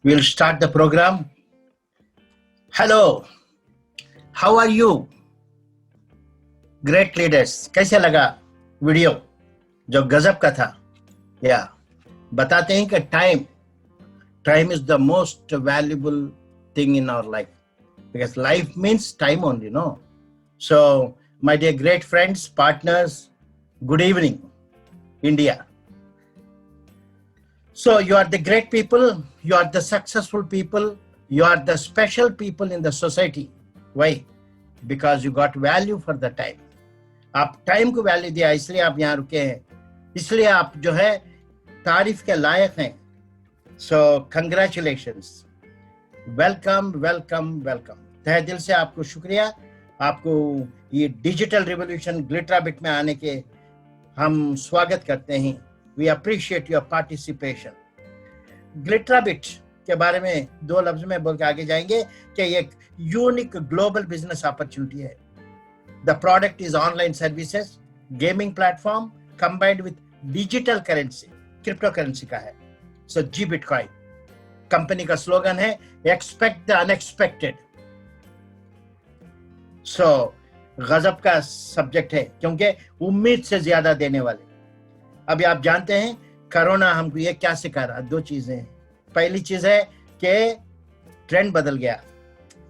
We'll start the program. Hello, how are you? Great leaders. कैसे लगा video जो गजब का था? या बताते हैं कि time is the most valuable thing in our life because life means time only, no? So, my dear great friends, partners, good evening, India. So, you are the great people, you are the successful people, you are the special people in the society. Why? Because you got value for the time. आप time को value दिया इसलिए आप यहाँ रुके हैं, इसलिए आप जो है तारीफ के लायक हैं. सो कंग्रेचुलेशंस, वेलकम वेलकम वेलकम. तहे दिल से आपको शुक्रिया. आपको ये डिजिटल रिवॉल्यूशन ग्लिटराबिट में आने के हम स्वागत करते हैं. We appreciate your participation. Glitterabit के बारे में दो लफ्ज में बोल के आगे जाएंगे कि ये एक यूनिक ग्लोबल बिजनेस अपॉर्चुनिटी है. The product is online services, gaming platform combined with digital currency, cryptocurrency का है. So G Bitcoin. कंपनी का स्लोगन है Expect the unexpected. So गजब का सब्जेक्ट है क्योंकि उम्मीद से ज्यादा देने वाले. अभी आप जानते हैं कोरोना हमको ये क्या सिखा रहा है? दो चीजें हैं. पहली चीज है कि ट्रेंड बदल गया.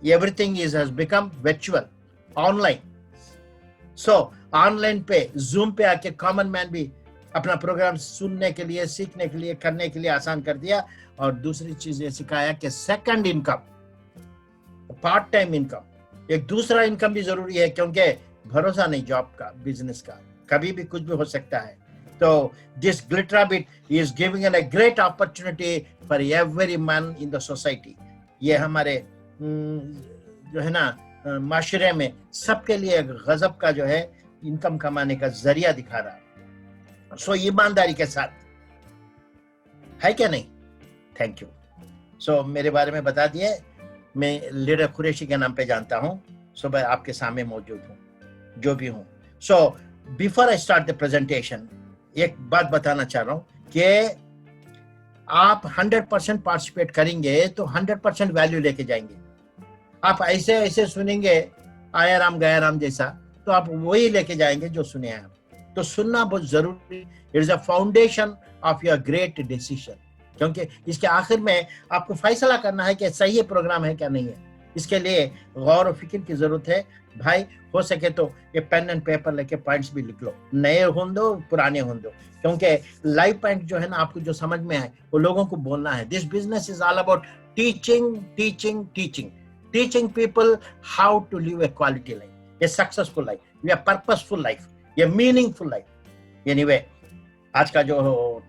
Everything has become virtual, online. So online पे जूम पे आके कॉमन मैन भी अपना प्रोग्राम सुनने के लिए, सीखने के लिए, करने के लिए आसान कर दिया. और दूसरी चीज ये सिखाया कि second income, part time income, एक दूसरा इनकम भी जरूरी है क्योंकि भरोसा नहीं जॉब का, बिजनेस का, कभी भी कुछ भी हो सकता है. तो this Glitterabit is giving a great opportunity for every man in the society. ये हमारे जो है ना माशरे में सबके लिए गजब का जो है इनकम कमाने का जरिया दिखा रहा है. सो ईमानदारी के साथ है क्या नहीं? Thank you. सो मेरे बारे में बता दिए. मैं लीडर कुरैशी के नाम पे जानता हूँ. सो मैं आपके सामने मौजूद हूँ जो भी हूँ. So before I start the presentation एक बात बताना चाह रहा हूँ कि आप 100% पार्टिसिपेट करेंगे तो 100% वैल्यू लेके जाएंगे. आप ऐसे ऐसे सुनेंगे आया राम गया राम जैसा तो आप वही लेके जाएंगे जो सुने हैं. तो सुनना बहुत जरूरी. It is a foundation of your great decision क्योंकि इसके आखिर में आपको फैसला करना है कि सही प्रोग्राम है क्या नहीं है. इसके लिए गौर और फिक्र की जरूरत है. भाई हो सके तो ये पेन एंड पेपर लेके पॉइंट्स भी लिख लो, नए हों दो पुराने हों दो, क्योंकि लाइफ पॉइंट जो है ना आपको जो समझ में आए वो लोगों को बोलना है. This business is all about teaching teaching teaching teaching people how to live a quality life, a successful life, a purposeful life, a meaningful life. Anyway, आज का जो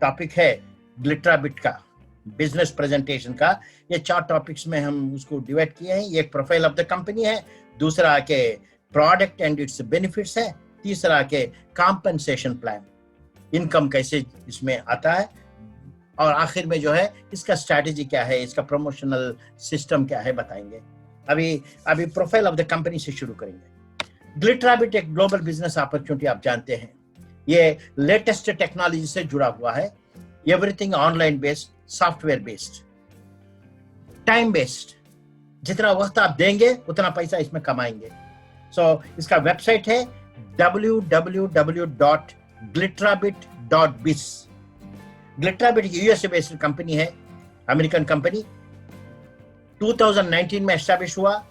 टॉपिक है ग्लिटराबिट का बिजनेस प्रेजेंटेशन का, ये 4 टॉपिक्स में हम उसको डिवाइड किए हैं. एक प्रोफाइल ऑफ द कंपनी है, दूसरा के प्रोडक्ट एंड इट्स बेनिफिट्स है, तीसरा के कॉम्पेंसेशन प्लान, इनकम कैसे इसमें आता है, और आखिर में जो है इसका स्ट्रैटेजी क्या है, इसका प्रमोशनल सिस्टम क्या है बताएंगे. अभी प्रोफाइल ऑफ द कंपनी से शुरू करेंगे. ग्लिटराबिट एक ग्लोबल बिजनेस अपॉर्चुनिटी आप जानते हैं. ये लेटेस्ट टेक्नोलॉजी से जुड़ा हुआ है. Everything online based, software based, time based. जितना वक्त आप देंगे उतना पैसा इसमें कमाएंगे. सो इसका वेबसाइट है www.glitrabit.biz. ग्लिटराबिट यूएसए बेस्ड कंपनी है, अमेरिकन कंपनी. 2019 में एस्टैब्लिश हुआ.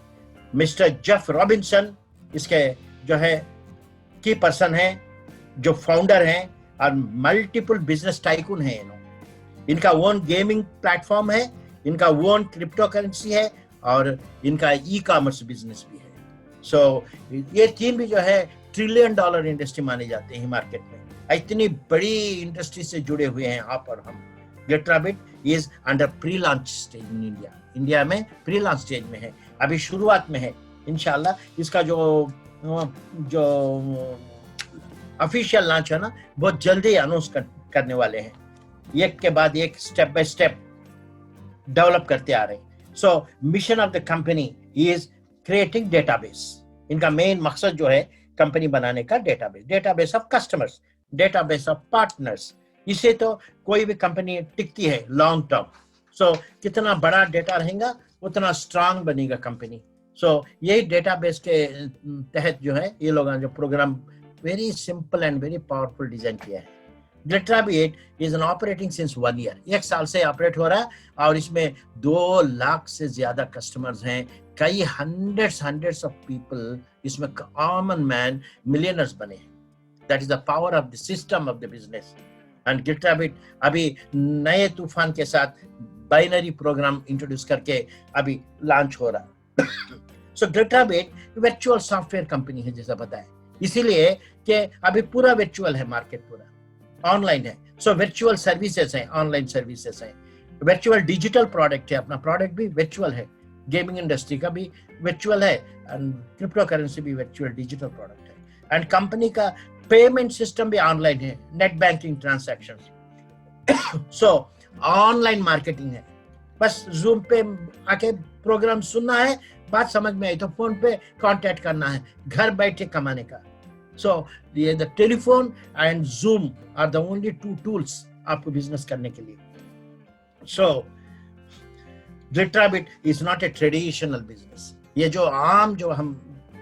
मिस्टर जेफ रॉबिन्सन इसके जो है की पर्सन है, जो फाउंडर हैं और मल्टीपल बिजनेस टाइकून हैं. इनका ओन गेमिंग प्लेटफॉर्म है, इनका ओन क्रिप्टो करेंसी है और इनका ई कॉमर्स बिजनेस भी है. सो ये तीन भी जो है $1 ट्रिलियन इंडस्ट्री माने जाते हैं मार्केट में. इतनी बड़ी इंडस्ट्री से जुड़े हुए हैं आप और हम. Glitterabit is under pre launch stage in India. India में प्री लॉन्च स्टेज में है, अभी शुरुआत में है. इंशाल्लाह इसका जो ऑफिशियल लॉन्च है ना बहुत जल्दी अनाउंस करने वाले हैं. एक के बाद एक स्टेप बाय स्टेप डेवलप करते आ रहे हैं. So mission of the company is creating database. इनका मेन मकसद जो है कंपनी बनाने का database of customers, database of partners. इससे तो कोई भी कंपनी टिकती है लॉन्ग टर्म. सो कितना बड़ा डेटा रहेगा उतना स्ट्रांग बनेगा कंपनी। सो यही डेटाबेस के तहत जो है ये लोग जो programme very simple and very powerful design किया है। GitLab 8 is an operating since 1 year, 1 साल से ऑपरेट हो रहा है और इसमें 2 लाख से ज्यादा कस्टमर्स हैं, कई हंड्रेड्स ऑफ पीपल इसमें कॉमन मैन मिलियनर्स बने हैं। That is the power of the system of the business. And GitLab 8 अभी नए तूफान के साथ बाइनरी प्रोग्राम इंट्रोड्यूस करके अभी लॉन्च हो रहा है। सो GitLab 8 वर्चुअल सॉफ्टवेयर कंपनी है जैसा बताया, इसीलिए कि अभी पूरा वर्चुअल है, मार्केट पूरा ऑनलाइन है। सो वर्चुअल सर्विसेज है, ऑनलाइन सर्विसेज है, वर्चुअल डिजिटल प्रोडक्ट है, अपना प्रोडक्ट भी वर्चुअल है, गेमिंग इंडस्ट्री का भी वर्चुअल है एंड क्रिप्टो करेंसी भी वर्चुअल डिजिटल प्रोडक्ट है। एंड कंपनी का पेमेंट सिस्टम भी ऑनलाइन है, नेट बैंकिंग ट्रांजैक्शंस। सो ऑनलाइन मार्केटिंग है, बस जूम पे आके प्रोग्राम सुनना है, बात समझ में आई तो फोन पे कांटेक्ट करना है, घर बैठे कमाने का। सो ये the telephone and zoom are the only 2 tools आपको बिजनेस करने के लिए। So GitLab is not a traditional business. ये जो आम जो हम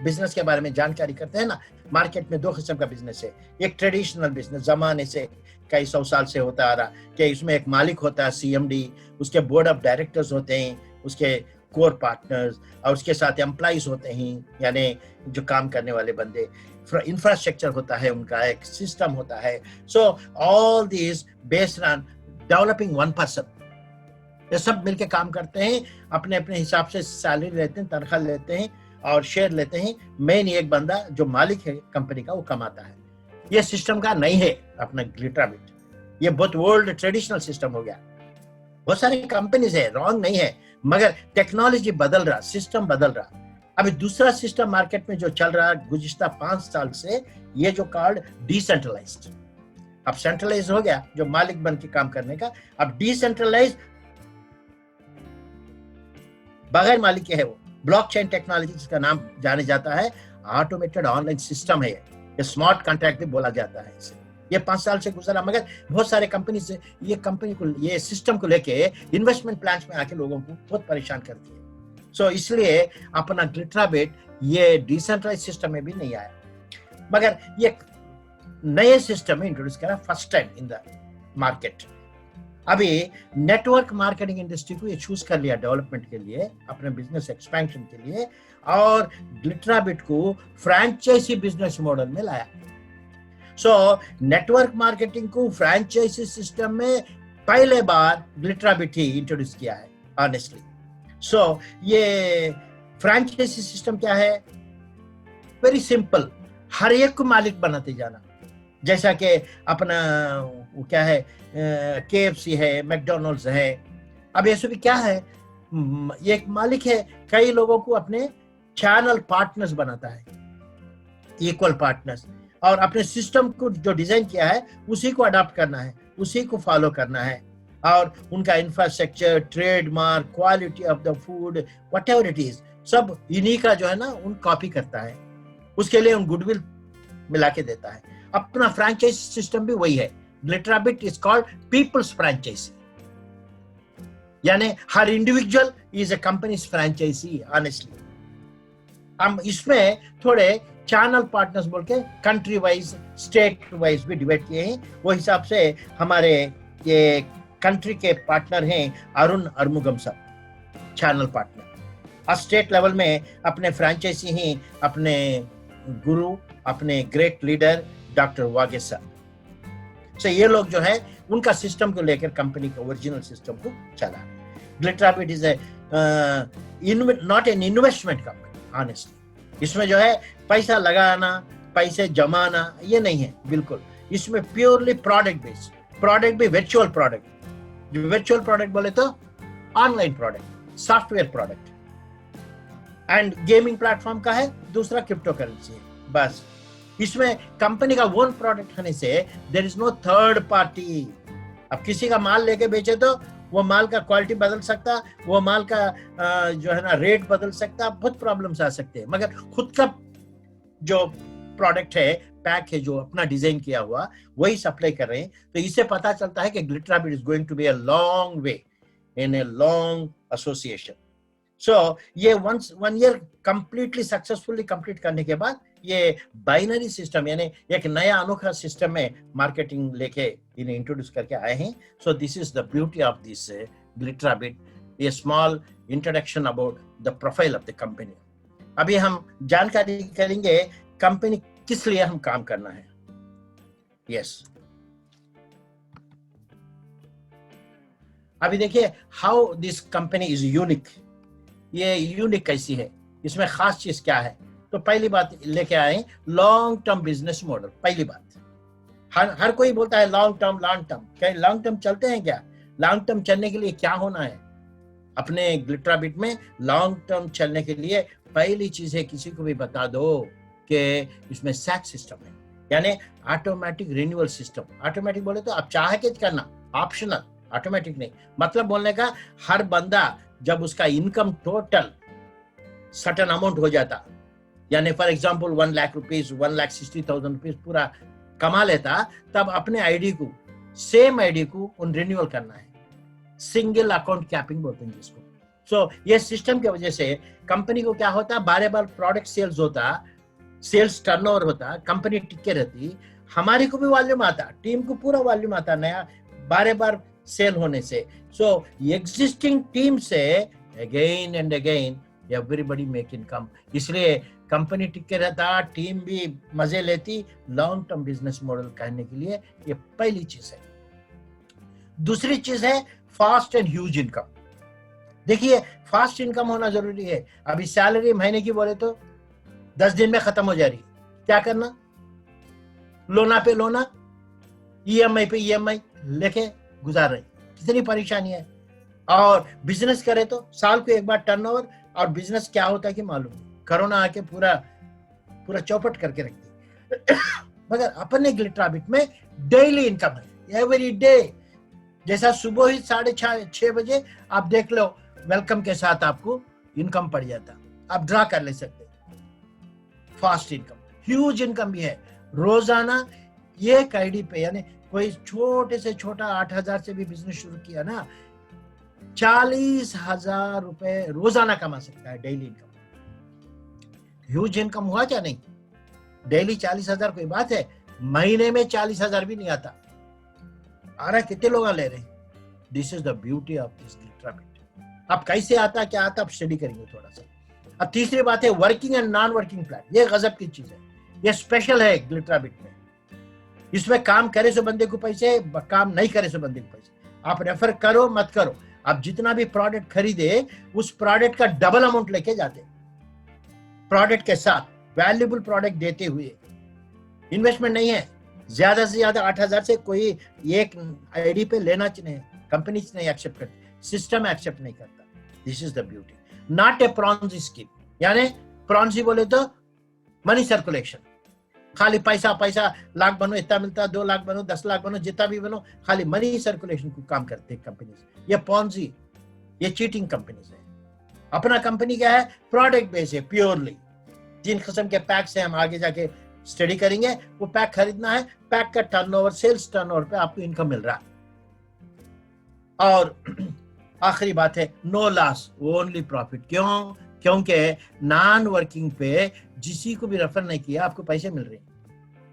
बिजनेस के बारे में जानकारी करते हैं ना, मार्केट में 2 किस्म का बिजनेस है। एक ट्रेडिशनल बिजनेस जमाने से कई 100 साल से होता आ रहा कि इसमें एक मालिक होता है CMD, उसके बोर्ड ऑफ डायरेक्टर्स होते हैं, उसके कोर पार्टनर्स और उसके साथ एम्प्लॉइज होते हैं, यानी जो काम करने वाले बंदे, इंफ्रास्ट्रक्चर होता है, उनका एक सिस्टम होता है। So all this based on developing 1 person. ये सब मिलके काम करते हैं, अपने अपने हिसाब से सैलरी लेते हैं, तनख्वाह लेते हैं और शेयर लेते हैं। मेन एक बंदा जो मालिक है कंपनी का वो कमाता है। ये सिस्टम का नहीं है अपना GitLab 8, ये बहुत ओल्ड ट्रेडिशनल सिस्टम हो गया। बहुत सारी कंपनीज है, रॉन्ग नहीं है, मगर टेक्नोलॉजी बदल रहा, सिस्टम बदल रहा। अभी दूसरा सिस्टम मार्केट में जो चल रहा है गुज़िश्ता 5 साल से, ये जो कार्ड डिसेंट्रलाइज्ड। अब सेंट्रलाइज हो गया जो मालिक बन के काम करने का, अब डिसेंट्रलाइज बगैर मालिक के है वो ब्लॉकचेन टेक्नोलॉजी जिसका नाम जाने जाता है। ऑटोमेटेड ऑनलाइन सिस्टम है ये स्मार्ट कॉन्ट्रैक्ट भी बोला जाता है इसे। ये 5 साल से गुजरा, मगर बहुत सारे कंपनी से ये कंपनी को ये सिस्टम को लेके इन्वेस्टमेंट प्लान्स में आके लोगों को बहुत परेशान करती है। सो इसलिए अपना GitLab 8 ये डिसेंट्रलाइज सिस्टम में भी नहीं आया, मगर ये नए सिस्टम में इंट्रोड्यूस करा first time in the market. अभी नेटवर्क मार्केटिंग इंडस्ट्री को ये चूज कर लिया डेवलपमेंट के लिए, अपने बिजनेस एक्सपेंशन के लिए, और GitLab 8 को फ्रैंचाइजी बिजनेस मॉडल में लाया। सो नेटवर्क मार्केटिंग को फ्रैंचाइजी सिस्टम में पहले बार GitLab 8 ही इंट्रोड्यूस किया है ऑनेस्टली। सो ये फ्रैंचाइजी सिस्टम क्या है? वेरी सिंपल, हर एक को मालिक बनाते जाना। जैसा कि अपना वो क्या है, KFC है, मैकडोनल्ड्स है। अब ऐसे भी क्या है, ये एक मालिक है, कई लोगों को अपने चैनल पार्टनर्स बनाता है, इक्वल पार्टनर्स, और अपने सिस्टम को जो डिजाइन किया है उसी को अडॉप्ट करना है, उसी को फॉलो करना है, और उनका infrastructure, trademark, quality of the food, whatever it is, सब इन्हीं का जो है ना उन कॉपी करता है, उसके लिए उन गुडविल मिला के देता है। अपना फ्रैंचाइज सिस्टम भी वही है। GitLab 8 is called people's franchise, यानी हर individual is a company's franchise honestly. हम इसमें थोड़े चैनल पार्टनर्स बोल के कंट्री वाइज, स्टेट वाइज भी डिवाइड किए हैं। वो हिसाब से हमारे ये कंट्री के पार्टनर हैं अरुण अरमुगम साहब, चैनल पार्टनर। और स्टेट लेवल में अपने फ्रैंचाइजी ही अपने गुरु, अपने ग्रेट लीडर डॉक्टर वागेश साहब। सो ये लोग जो है उनका सिस्टम को लेकर कंपनी का ओरिजिनल सिस्टम को चला। GitLab 8 is not an investment company honestly. इसमें जो है पैसा लगाना, पैसे जमाना ये नहीं है बिल्कुल। इसमें प्योरली प्रोडक्ट बेस्ड, प्रोडक्ट भी वर्चुअल प्रोडक्ट। जो वर्चुअल प्रोडक्ट बोले तो online product, software product, and gaming platform का है, दूसरा क्रिप्टो करेंसी है। बस इसमें कंपनी का ओन प्रोडक्ट होने से there is no third party. अब किसी का माल लेके बेचे तो वो माल का क्वालिटी बदल सकता, वो माल का जो है ना रेट बदल सकता, बहुत प्रॉब्लम्स आ सकते हैं। मगर खुद का जो प्रोडक्ट है, पैक है, जो अपना डिजाइन किया हुआ वही सप्लाई कर रहे हैं, तो इससे पता चलता है कि GitLab 8 is going to be a long way in a long association. So ये one year completely successfully complete करने के बाद ये बाइनरी सिस्टम यानी एक नया अनोखा सिस्टम में मार्केटिंग लेके इन्हें इंट्रोड्यूस करके आए हैं. So this is the beauty of this Glitterabit, a small introduction about the profile of the company. अभी हम जानकारी करेंगे कंपनी किस लिए हम काम करना है. यस, अभी देखिए how this company is unique. ये यूनिक कैसी है, इसमें खास चीज क्या है. तो पहली बात लेके आए लॉन्ग टर्म बिजनेस मॉडल. पहली बात, हर कोई बोलता है लॉन्ग टर्म. क्या लॉन्ग टर्म चलते हैं क्या? लॉन्ग टर्म चलने के लिए क्या होना है अपने ग्लिटराबिट में? लॉन्ग टर्म चलने के लिए पहली चीज है, किसी को भी बता दो कि इसमें सैक सिस्टम है, यानी ऑटोमेटिक रिन्यूअल सिस्टम. ऑटोमेटिक बोले तो आप चाह के करना, ऑप्शनल, ऑटोमेटिक नहीं. मतलब बोलने का हर बंदा जब उसका इनकम टोटल सर्टेन अमाउंट हो जाता, यानी for example 1 lakh rupees, 1,60,000 rupees पूरा कमा लेता, तब अपने आईडी को, सेम आईडी को उन रिन्यूअल करना है. सिंगल अकाउंट कैपिंग बोलते हैं जिसको. सो ये सिस्टम की वजह से कंपनी को क्या होता, बारे बार प्रोडक्ट सेल्स होता, सेल्स टर्नओवर होता, कंपनी टिके रहती, हमारी को भी वॉल्यूम आता, टीम को पूरा वॉल्यूम आता नया बारे बार सेल होने से. सो एग्जिस्टिंग टीम से again and again everybody make income. इसलिए कंपनी टिके रहता, टीम भी मजे लेती. लॉन्ग टर्म बिजनेस मॉडल कहने के लिए ये पहली चीज है. दूसरी चीज है फास्ट एंड ह्यूज इनकम. देखिए फास्ट इनकम होना जरूरी है. अभी सैलरी महीने की बोले तो 10 दिन में खत्म हो जा रही, क्या करना? लोना पे लोना, ईएमआई पे ईएमआई लेके गुजार रही, कितनी परेशानी है. और बिजनेस करे तो साल को एक बार टर्नओवर. और बिजनेस क्या होता है कि मालूम, कोरोना आके पूरा चौपट करके रख दी. मगर अपने ग्लिटराबिट में डेली इनकम है, एवरी डे. जैसा सुबह ही 6:30 बजे आप देख लो, वेलकम के साथ आपको इनकम पड़ जाता, आप ड्रा कर ले सकते. फास्ट इनकम, ह्यूज इनकम भी है. रोजाना एक आईडी पे, यानी कोई छोटे से छोटा 8,000 से भी बिजनेस शुरू किया ना, 40,000 रुपए रोजाना कमा सकता है डेली इनकम. ह्यूज इनकम हुआ क्या नहीं? डेली 40,000 कोई बात है, महीने में 40,000 भी नहीं आता. आ रहा कितने लोग ले रहे. This is the beauty of this Glitterabit. अब कैसे आता, क्या आता, अब स्टडी करेंगे थोड़ा सा. अब तीसरी बात है working and non working plan. ये गजब की चीज है, ये स्पेशल है ग्लिटराबिट में. इसमें काम करे सो बंदे को पैसे, काम नहीं करे सो बंदे को पैसे. आप रेफर करो मत करो, आप जितना भी प्रोडक्ट खरीदे उस प्रोडक्ट का डबल अमाउंट लेके जाते. प्रोडक्ट के साथ वैल्यूएबल प्रोडक्ट देते हुए. इन्वेस्टमेंट नहीं है, ज्यादा से ज्यादा 8,000 से कोई एक आईडी पे लेना चाहिए. कंपनी नहीं एक्सेप्ट करती, सिस्टम एक्सेप्ट नहीं करता. This is the beauty. Not a ponzi scheme, यानी प्रॉन्जी बोले तो मनी सर्कुलेशन, खाली पैसा पैसा, लाख बनो इतना मिलता, 2 लाख बनो, 10 लाख बनो, जितना भी बनो, खाली मनी सर्कुलेशन को काम करते कंपनी. ये पॉन्जी, ये चीटिंग कंपनी है. अपना कंपनी क्या है, प्रोडक्ट बेस है प्योरली. 3 किस्म के पैक से हम आगे जाके स्टडी करेंगे. वो पैक खरीदना है, पैक का टर्नओवर, सेल्स टर्नओवर पे आपको इनकम मिल रहा है. और आखिरी बात है नो लॉस, ओनली प्रॉफिट. क्यों? क्योंकि नॉन वर्किंग पे जिसी को भी रेफर नहीं किया आपको पैसे मिल रहे हैं.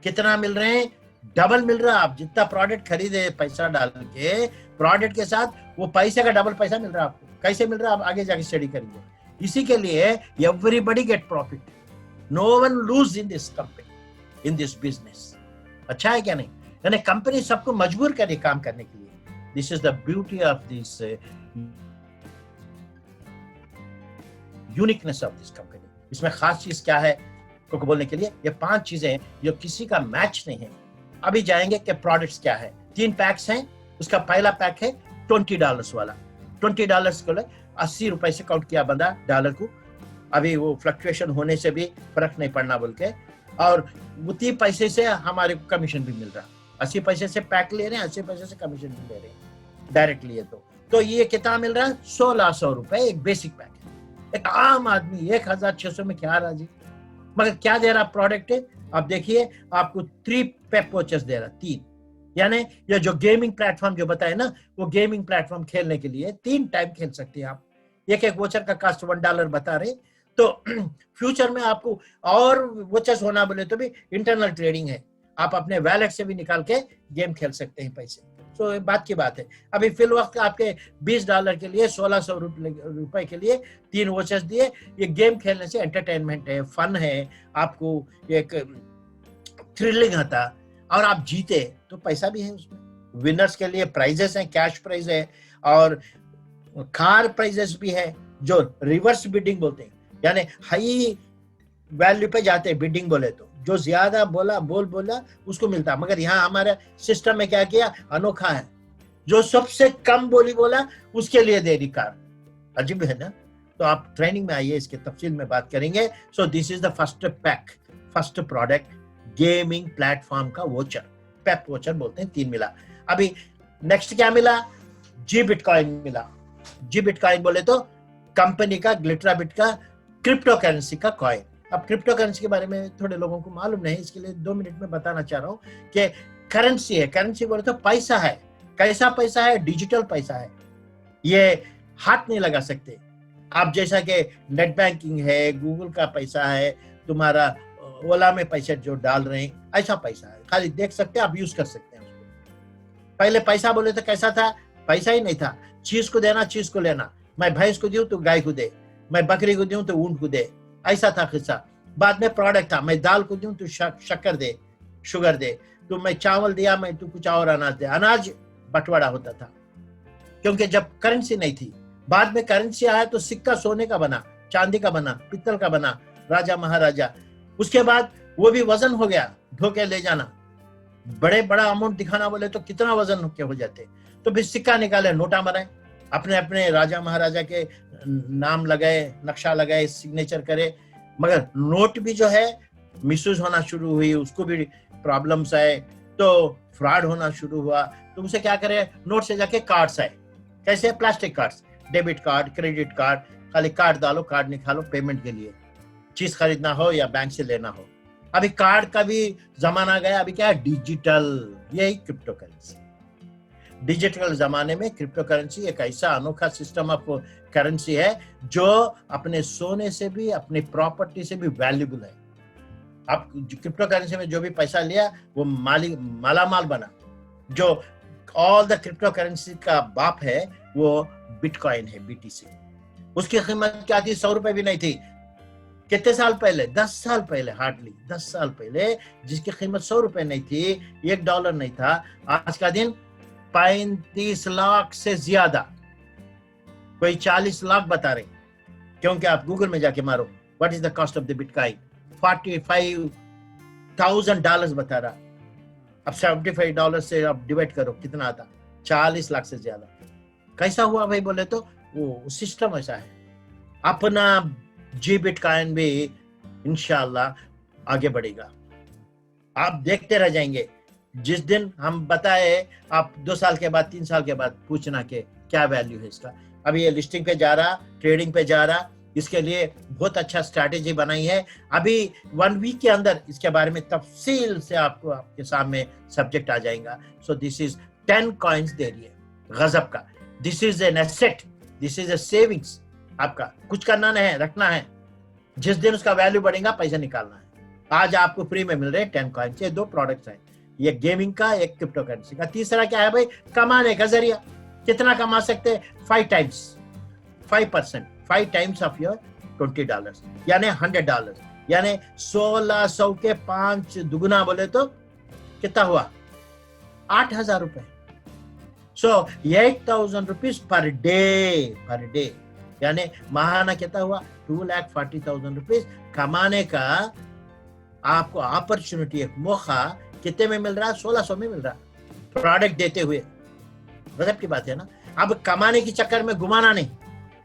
कितना मिल रहे हैं? डबल मिल रहा है. आप जितना प्रोडक्ट खरीदे पैसा डाल के, प्रोडक्ट के साथ वो पैसे का डबल पैसा मिल रहा है आपको. कैसे मिल रहा है आप आगे जाके स्टडी करेंगे. इसी के लिए everybody get profit, no one lose in this company, in this business. अच्छा है क्या नहीं? यानी कंपनी सबको मजबूर करे काम करने के लिए. This is the beauty of this uniqueness of this company. इसमें खास चीज क्या है को बोलने के लिए, ये 5 चीजें जो किसी का मैच नहीं है. अभी जाएंगे कि प्रोडक्ट्स क्या है. 3 पैक्स हैं. उसका पहला पैक है $20 वाला. $20 को 80 रुपए से काउंट किया बंदा डॉलर को. अभी वो फ्लक्चुएशन होने से भी फर्क नहीं पड़ना बोल के. और उतनी पैसे से हमारे को कमीशन भी मिल रहा. 80 पैसे से पैक ले रहे हैं, 80 पैसे से कमीशन भी ले रहे हैं डायरेक्ट लिए. तो ये कितना मिल रहा है? 1600 रुपए एक बेसिक पैक है. एक आम आदमी 1,600 में क्या राजी. मगर क्या दे रहा प्रोडक्ट है? आप देखिए, आपको 3 पेप वॉचेस दे रहा, 3 यानी ये जो गेमिंग प्लेटफॉर्म जो बताए ना, वो गेमिंग प्लेटफॉर्म खेलने के लिए 3 टाइम खेल सकते हैं आप। एक वोचर का कास्ट $1 बता रहे, तो फ्यूचर में आपको और वोचर्स होना बोले तो भी इंटरनल ट्रेडिंग है, आप अपने वैलेट से भी निकाल के गेम खेल सकते हैं पैसे। तो बात की बात है। अभी फिल वक्त आपके $20 के लिए 1600 रुपए के लिए 3 वोचर्स दिए। ये गेम खेलने से एंटरटेनमेंट है, फन है, आपको एक थ्रिलिंग आता, और आप जीते तो पैसा भी है उसमें। विनर्स के लिए प्राइजेस हैं, कैश प्राइज है, और कार प्राइजेस भी है जो रिवर्स बिडिंग बोलते हैं, यानी हाई वैल्यू पे जाते हैं बिडिंग बोले तो, जो ज्यादा बोला उसको मिलता। मगर यहाँ हमारे सिस्टम में क्या किया, अनोखा है, जो सबसे कम बोली बोला उसके लिए दे दी कार। अजीब है ना। तो आप ट्रेनिंग में आइए, इसके तफसील में बात करेंगे। सो this is the first product, gaming platform का वोचर, पेप वोचर बोलते हैं। 3 मिला। अभी नेक्स्ट क्या मिला, जी बिटकॉइन मिला। जी बिटकॉइन बोले तो कंपनी का ग्लिटराबिट का क्रिप्टो करेंसी का कॉइन। अब क्रिप्टो करेंसी के बारे में थोड़े लोगों को मालूम नहीं, इसके लिए 2 मिनट में बताना चाह रहा हूं कि करेंसी है। करेंसी बोले तो पैसा है। कैसा पैसा है, डिजिटल पैसा है, ये हाथ नहीं लगा सकते आप। जैसा कि नेट बैंकिंग है, गूगल का पैसा है, तुम्हारा ओला में पैसे जो डाल रहे हैं, ऐसा पैसा है, खाली देख सकते हैं आप, यूज कर सकते हैं उसको। पहले पैसा बोले तो कैसा था, पैसा ही नहीं था, चीज को देना चीज को लेना। मैं भैंस को दूं तो गाय को दे, मैं बकरी को दूं तो ऊंट को दे, ऐसा था किस्सा। बाद में प्रोडक्ट था, मैं दाल को दूं तो शक्कर दे, शुगर दे, तो मैं चावल दिया मैं तो कुछ और अनाज दे, अनाज बंटवारा होता था, क्योंकि जब करेंसी नहीं थी। बाद में करेंसी आया तो सिक्का सोने का बना, चांदी का बना, पित्तल का बना, राजा महाराजा। उसके बाद वो भी वजन हो गया, धोके ले जाना, बड़ा अमाउंट दिखाना बोले तो कितना वजन के हो जाते। तो फिर सिक्का निकाले, नोटा बनाए, अपने अपने राजा महाराजा के नाम लगाए, नक्शा लगाए, सिग्नेचर करे। मगर नोट भी जो है मिसयूज होना शुरू हुई, उसको भी प्रॉब्लम्स आए, तो फ्रॉड होना शुरू हुआ। तो उसे क्या करे, नोट से जाके कार्ड्स आए। कैसे, plastic cards, debit card, credit card, खाली कार्ड डालो, कार्ड निकालो पेमेंट के लिए, चीज खरीदना हो या बैंक से लेना हो। अभी कार्ड का भी जमाना गया, अभी क्या है, डिजिटल, यही क्रिप्टो करेंसी। डिजिटल जमाने में क्रिप्टो करेंसी एक ऐसा अनोखा सिस्टम ऑफ करेंसी है जो अपने सोने से भी, अपनी प्रॉपर्टी से भी वैल्यूबल है। आप क्रिप्टो करेंसी में जो भी पैसा लिया वो मालामाल बना। जो ऑल द क्रिप्टो करेंसी का बाप है वो बिटकॉइन है, बीटीसी। उसकी कीमत क्या थी, 100 रुपए भी नहीं थी। कितने साल पहले, 10 साल पहले, हार्डली 10 साल पहले, जिसकी कीमत 100 रुपए नहीं थी, $1 नहीं था, आज का दिन 35 लाख से ज्यादा, कोई 40 लाख बता रहे, क्योंकि आप गूगल में जाके मारो what is the cost of the bitcoin, $45,000 बता रहा। अब $75 से आप डिवाइड करो कितना आता, 40 लाख से ज्यादा। कैसा हुआ भाई बोले तो वो सिस्टम ऐसा है। अपना जी बिटकॉइन भी इंशाल्लाह आगे बढ़ेगा, आप देखते रह जाएंगे। जिस दिन हम बताए, आप 2 साल के बाद, 3 साल के बाद पूछना कि क्या वैल्यू है इसका। अभी ये लिस्टिंग पे जा रहा, ट्रेडिंग पे जा रहा, इसके लिए बहुत अच्छा स्ट्रैटेजी बनाई है। अभी 1 वीक के अंदर इसके बारे में तफसील से आपको आपके सामने सब्जेक्ट आ जाएगा। सो दिस इज 10 कॉइन्स दे रही है गजब का। This is an asset, this is a savings. आपका कुछ करना नहीं है, रखना है, जिस दिन उसका वैल्यू बढ़ेगा पैसा निकालना है। आज आपको फ्री में मिल रहे 10 कॉइन्स। ये 2 प्रोडक्ट्स हैं, ये गेमिंग का, एक क्रिप्टो करेंसी का। तीसरा क्या है भाई, कमाने का जरिया। कितना कमा सकते हैं, 5 टाइम्स ऑफ योर $20, यानी $100, यानी 1600 के 5 दुगुना बोले तो कितना हुआ, 8,000 रुपए। सो 8,000 रुपीज पर डे, यानी महाना कितना हुआ, 2,40,000 रुपीज कमाने का आपको अपॉर्चुनिटी, एक मौका कितने में मिल रहा, 1600 में मिल रहा, प्रोडक्ट देते हुए। गजब की बात है ना। अब कमाने के चक्कर में घुमाना नहीं,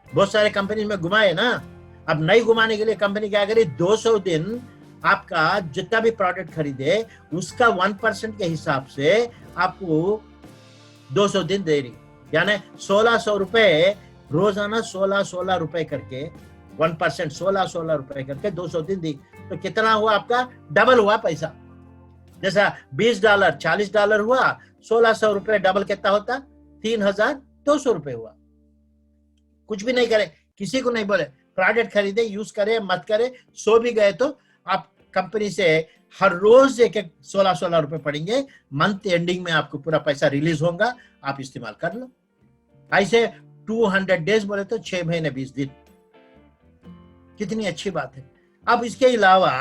बहुत सारे कंपनी में घुमाए ना। अब नहीं घुमाने के लिए कंपनी क्या करे, 200 दिन आपका जितना भी प्रोडक्ट खरीदे उसका 1% के हिसाब से आपको 200 दिन दे रही, यानी 1600 रुपए रोजाना, 16 रुपए करके 1%, 16 रुपए करके 200 दिन दी, तो कितना हुआ आपका, डबल हुआ पैसा। जैसा $20 $40 हुआ, 1600 रुपए डबल कितना होता? 3200 रुपए हुआ। कुछ भी नहीं करे, किसी को नहीं बोले, प्रोडक्ट खरीदे, यूज करे मत करे, सो भी गए तो आप कंपनी से हर रोज एक 16-16 रुपए पड़ेंगे, मंथ एंडिंग में आपको पूरा पैसा रिलीज होगा, आप इस्तेमाल कर लो। ऐसे 200 डेज बोले तो 6 महीने 20 दिन, कितनी अच्छी बात है। अब इसके अलावा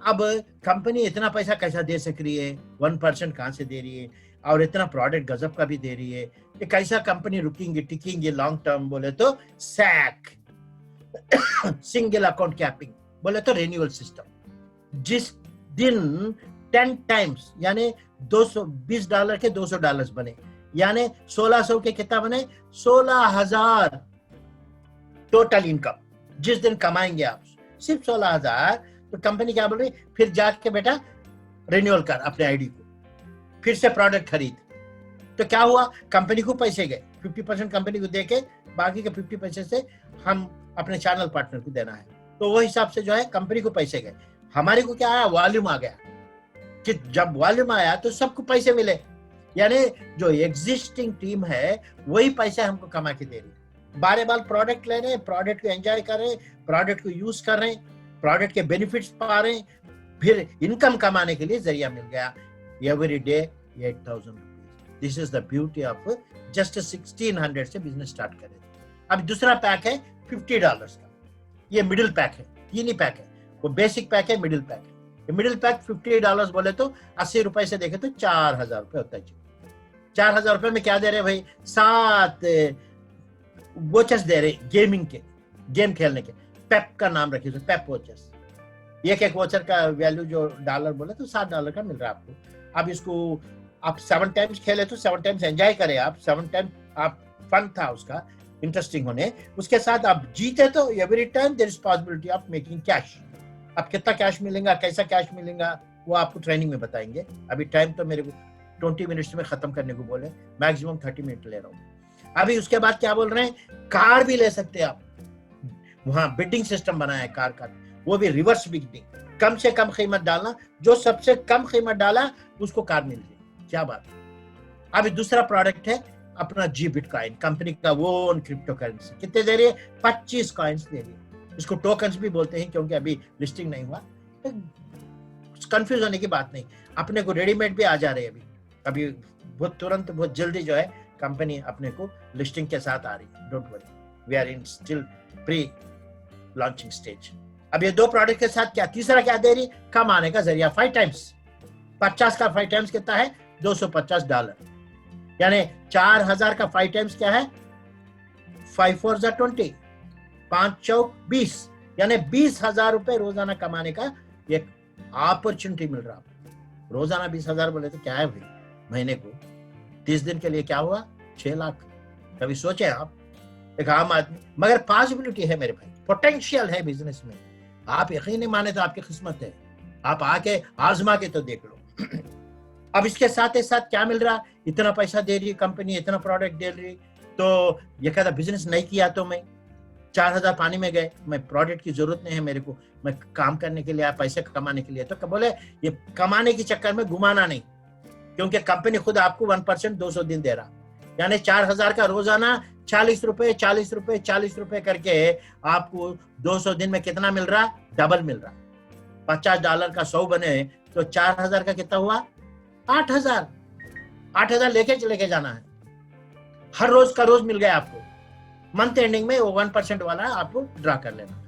अब कंपनी इतना पैसा कैसा दे सक रही है, 1% कहां से दे रही है, और इतना प्रोडक्ट गजब का भी दे रही है, ये कैसा कंपनी रुकेंगे टिकेंगे लॉन्ग टर्म बोले तो सैक, सिंगल अकाउंट कैपिंग बोले तो रिन्यूअल सिस्टम। जिस दिन 10 टाइम्स यानी $220 के $200 बने, यानी 1600 के कितना बने? 16,000 टोटल इनकम जिस दिन कमाएंगे आप, सिर्फ 16,000, तो कंपनी क्या बोल रही, फिर जाके बेटा रिन्यूअल कर अपने आईडी को, फिर से प्रोडक्ट खरीद। तो क्या हुआ, कंपनी को पैसे गए, 50% कंपनी को देके बाकी के 50 पैसे से हम अपने चैनल पार्टनर को देना है, तो वो हिसाब से जो है कंपनी को पैसे गए। हमारे को क्या आया, वॉल्यूम आ गया, कि जब वॉल्यूम आया तो सबको पैसे मिले, यानी जो एग्जिस्टिंग टीम है वही पैसे हमको कमा के दे रही, बारे बार प्रोडक्ट ले रहे, प्रोडक्ट को एंजॉय कर रहे, प्रोडक्ट को यूज कर रहे, प्रोडक्ट के बेनिफिट्स पा रहे, फिर इनकम कमाने के लिए जरिया मिल गया। Every day 8,000 rupees. This is the beauty of just 1600 से बिजनेस स्टार्ट करें। अब दूसरा पैक है $50 का, ये मिडिल पैक है, ये नहीं पैक है, वो बेसिक पैक है, मिडिल पैक है। ये मिडिल पैक $50 बोले तो 80 रुपए से देखे तो 4,000 रुपए होता है। 4,000 रुपए में क्या दे रहे भाई, 7 वॉचेस दे रहे गेमिंग के, गेम खेलने के, पेप का नाम रखिए तो पेप वॉचेस। एक वॉचर का वैल्यू जो डॉलर बोले तो $7 का मिल रहा है आपको। अब इसको आप 7 टाइम्स खेले तो 7 टाइम्स एंजॉय करें आप, 7 टाइम आप फन था उसका, इंटरेस्टिंग होने, उसके साथ आप जीते तो every time there is possibility of making cash. अब कितना कैश मिलेगा, कैसा कैश मिलेगा, वो आपको ट्रेनिंग में बताएंगे। अभी टाइम तो मेरे को 20 मिनट्स में खत्म करने को बोले, मैक्सिमम 30 मिनट ले रहा हूँ। अभी उसके बाद क्या बोल रहे हैं, कार भी ले सकते हैं आप, वहां बिडिंग सिस्टम बनाया है कार का, वो भी रिवर्स बिडिंग, कम से कम कीमत डालना, जो सबसे कम कीमत डाला उसको कार मिल रही। क्या बात है। अभी दूसरा प्रोडक्ट है अपना जी बिटकॉइन, कंपनी का वो क्रिप्टो करेंसी, कितने दे रही है, 25 कॉइन्स दे रही है। इसको टोकन्स भी बोलते हैं क्योंकि अभी लिस्टिंग नहीं हुआ, तो कंफ्यूज होने की बात नहीं, अपने को रेडीमेड भी आ जा रहे हैं अभी बहुत तुरंत, बहुत जल्दी जो है कंपनी अपने को लिस्टिंग के साथ आ रही है। Don't worry, we are in still pre launching stage. अब ये 2 प्रोडक्ट के साथ क्या, तीसरा क्या दे रही, कमाने का जरिया 5 टाइम्स, 50 का 5 टाइम्स कितना है, $250, यानी 4,000 का 5 टाइम्स क्या है, 5 4 20, 5 चौक 20, यानी 20,000 रुपए रोजाना कमाने का एक अपॉर्चुनिटी मिल रहा है। रोजाना 20,000 बोले तो क्या है भाई, महीने को 30 दिन के लिए क्या हुआ, 6 लाख। कभी सोचे आप, एक आम आदमी, मगर पॉसिबिलिटी है मेरे भाई, पोटेंशियल है बिजनेस में। आप यकीन नहीं माने तो आपकी किस्मत है, आप आके आजमा के तो देख लो। अब इसके साथ ही साथ क्या मिल रहा, इतना पैसा दे रही कंपनी, इतना प्रोडक्ट दे रही, तो ये कहता बिजनेस नहीं किया तो मैं 4,000 पानी में गए, मैं प्रोडक्ट की जरूरत नहीं है मेरे को, मैं काम करने के लिए आया, पैसे कमाने के लिए। तो बोले ये कमाने के चक्कर में घुमाना नहीं, क्योंकि कंपनी खुद आपको 1% 200 दिन दे रहा, यानी 4,000 का रोजाना 40 रुपए 40 रुपए 40 रुपए करके आपको 200 दिन में कितना मिल रहा, डबल मिल रहा। $50 का 100 बने तो 4,000 का कितना हुआ, 8,000। 8,000 लेके जाना है, हर रोज का रोज मिल गया आपको। मंथ एंडिंग में वो 1% वाला आपको ड्रा कर लेना।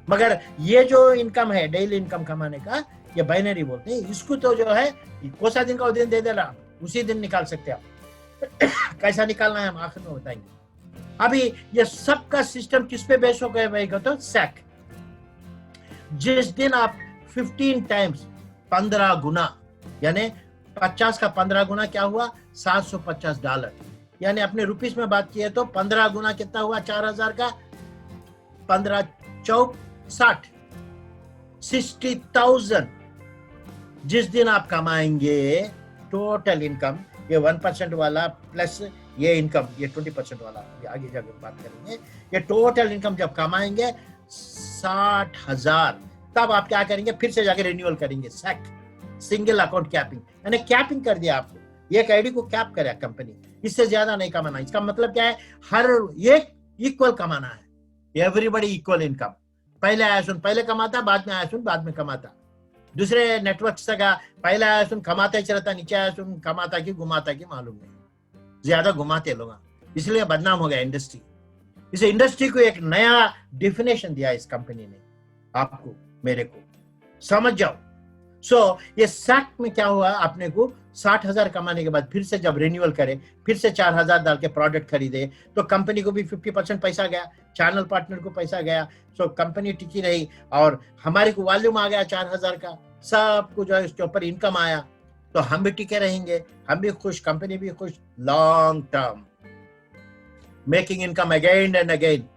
मगर ये जो इनकम है, डेली इनकम कमाने का, ये बाइनरी बोलते हैं इसको, तो जो है कोसा दिन का दिन दे देना, उसी दिन निकाल सकते हैं आप। कैसा निकालना है हम आखिर में बताएंगे। अभी ये सबका सिस्टम किस पे बेस हो गया भाई, तो सैक। जिस दिन आप 15 टाइम्स 15 गुना, यानी 50 का 15 गुना क्या हुआ, $750, यानी अपने रुपीस में बात किए तो 15 गुना कितना हुआ, 4,000 का 15 चौक 60, 60,000 जिस दिन आप कमाएंगे। टोटल इनकम, ये 1% वाला प्लस ये इनकम, ये 20% वाला, ये आगे जाकर बात करेंगे। ये टोटल इनकम जब कमाएंगे 60,000, तब आप क्या करेंगे, फिर से जाकर रिन्यूअल करेंगे, सैक, सिंगल अकाउंट कैपिंग, यानी कैपिंग कर दिया आपको। एक आईडी को कैप करे कंपनी, इससे ज्यादा नहीं कमाना। इसका मतलब क्या है, हर एक इक्वल कमाना है, एवरीबडी इक्वल इनकम। पहले आया सुन पहले कमाता, बाद में आया सुन बाद में कमाता। दूसरे नेटवर्क से पहले आया सुन कमाता ही चलता, नीचे आया सुन कमाता कि घुमाता कि मालूम नहीं, ज्यादा घुमाते लोग, इसलिए बदनाम हो गया इंडस्ट्री। इस इंडस्ट्री को एक नया डिफिनेशन दिया इस कंपनी ने, आपको मेरे को, समझ जाओ। ये सैक में क्या हुआ, अपने को 60,000 कमाने के बाद फिर से जब रिन्यूअल करे, फिर से 4,000 डाल के प्रोडक्ट खरीदे, तो कंपनी को भी 50% पैसा गया, चैनल पार्टनर को पैसा गया। कंपनी टिकी रही और हमारे को वॉल्यूम आ गया 4,000 का, सब कुछ जो है उसके ऊपर इनकम आया, तो हम भी टिके रहेंगे, हम भी खुश, कंपनी भी खुश, long term making income again and again.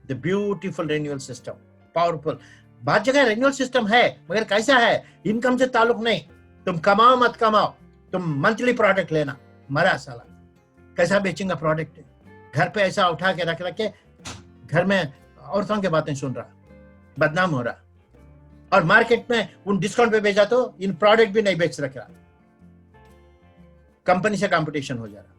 The beautiful renewal system, powerful. बहुत जगह रिन्यूअल सिस्टम है, मगर कैसा है, इनकम से ताल्लुक नहीं। तुम कमाओ मत कमाओ, तुम मंथली प्रोडक्ट लेना, मरा साला, कैसा बेचेंगे प्रोडक्ट, घर पे ऐसा उठा के रख के घर में औरतों की बातें सुन रहा, बदनाम हो रहा, और मार्केट में उन डिस्काउंट पे भेजा तो इन प्रोडक्ट भी नहीं बेच रखा, कंपनी से कंपटीशन हो जा रहा।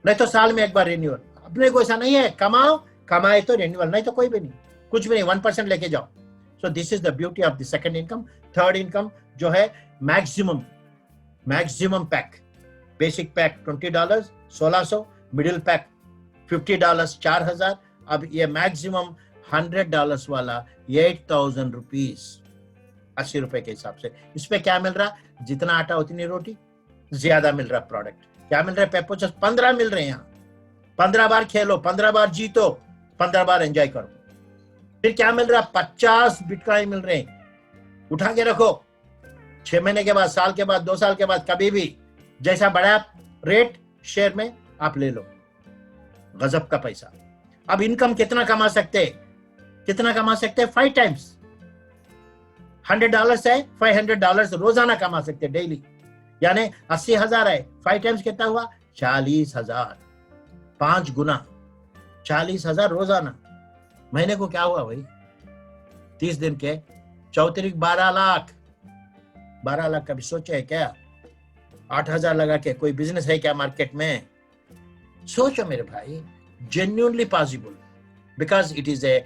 नहीं तो साल में एक बार रिन्यूअल, अपने को ऐसा नहीं है, कमाओ, कमाए तो रिन्यूअल, नहीं तो कोई भी नहीं, कुछ भी नहीं, 1% लेके जाओ। सो this is the beauty of the second income. Third income जो है maximum pack, basic pack $20 1600, middle pack $50 4000, अब ये मैक्सिमम $100 वाला 8,000 रुपीज, 80 रुपए के हिसाब से। इस पे क्या मिल रहा, जितना आटा उतनी रोटी, ज्यादा मिल रहा प्रोडक्ट। क्या मिल रहा है, पेपोचस 15 मिल रहे हैं यहाँ, 15 बार खेलो, 15 बार जीतो, 15 बार एंजॉय करो। फिर क्या मिल रहा, 50 बिटकॉइन मिल रहे हैं, उठा के रखो, 6 महीने के बाद, साल के बाद, 2 साल के बाद, कभी भी जैसा बड़ा रेट शेयर में आप ले लो, गजब का पैसा। अब इनकम कितना कमा सकते, कितना कमा सकते, 5 टाइम्स। $100 है, $500 रोजाना कमा सकते डेली, यानी 80,000 है, 5 टाइम्स कितना हुआ, 40,000, 5 गुना, 40,000 रोजाना। महीने को क्या हुआ भाई, 30 दिन के 4 12 लाख, 12 लाख कभी सोचे है क्या, 8,000 लगा के कोई बिजनेस है क्या मार्केट में, सोचो मेरे भाई, genuinely possible, because it is a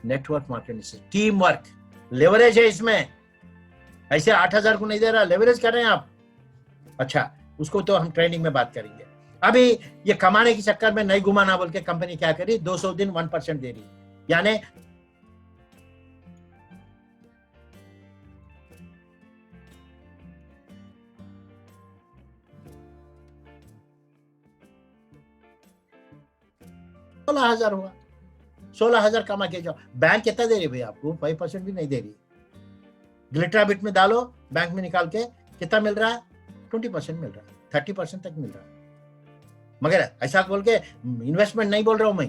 network marketing, team work, leverage है इसमें। ऐसे 8,000 को नहीं दे रहा, लेवरेज कर रहे हैं आप। अच्छा, उसको तो हम ट्रेनिंग में बात करेंगे। अभी ये कमाने के चक्कर में नहीं घुमाना बोल के कंपनी क्या करी, 200 दिन 1% दे रही, यानी $16,000 हुआ, 16,000 कमा के जाओ। बैंक कितना दे रही भाई आपको, 5% भी नहीं दे रही। ग्लिटरा बिट में डालो, बैंक में निकाल के कितना मिल रहा है, 20% मिल रहा है, 30% तक मिल रहा है। मगर ऐसा बोल के इन्वेस्टमेंट नहीं बोल रहा हूं मैं,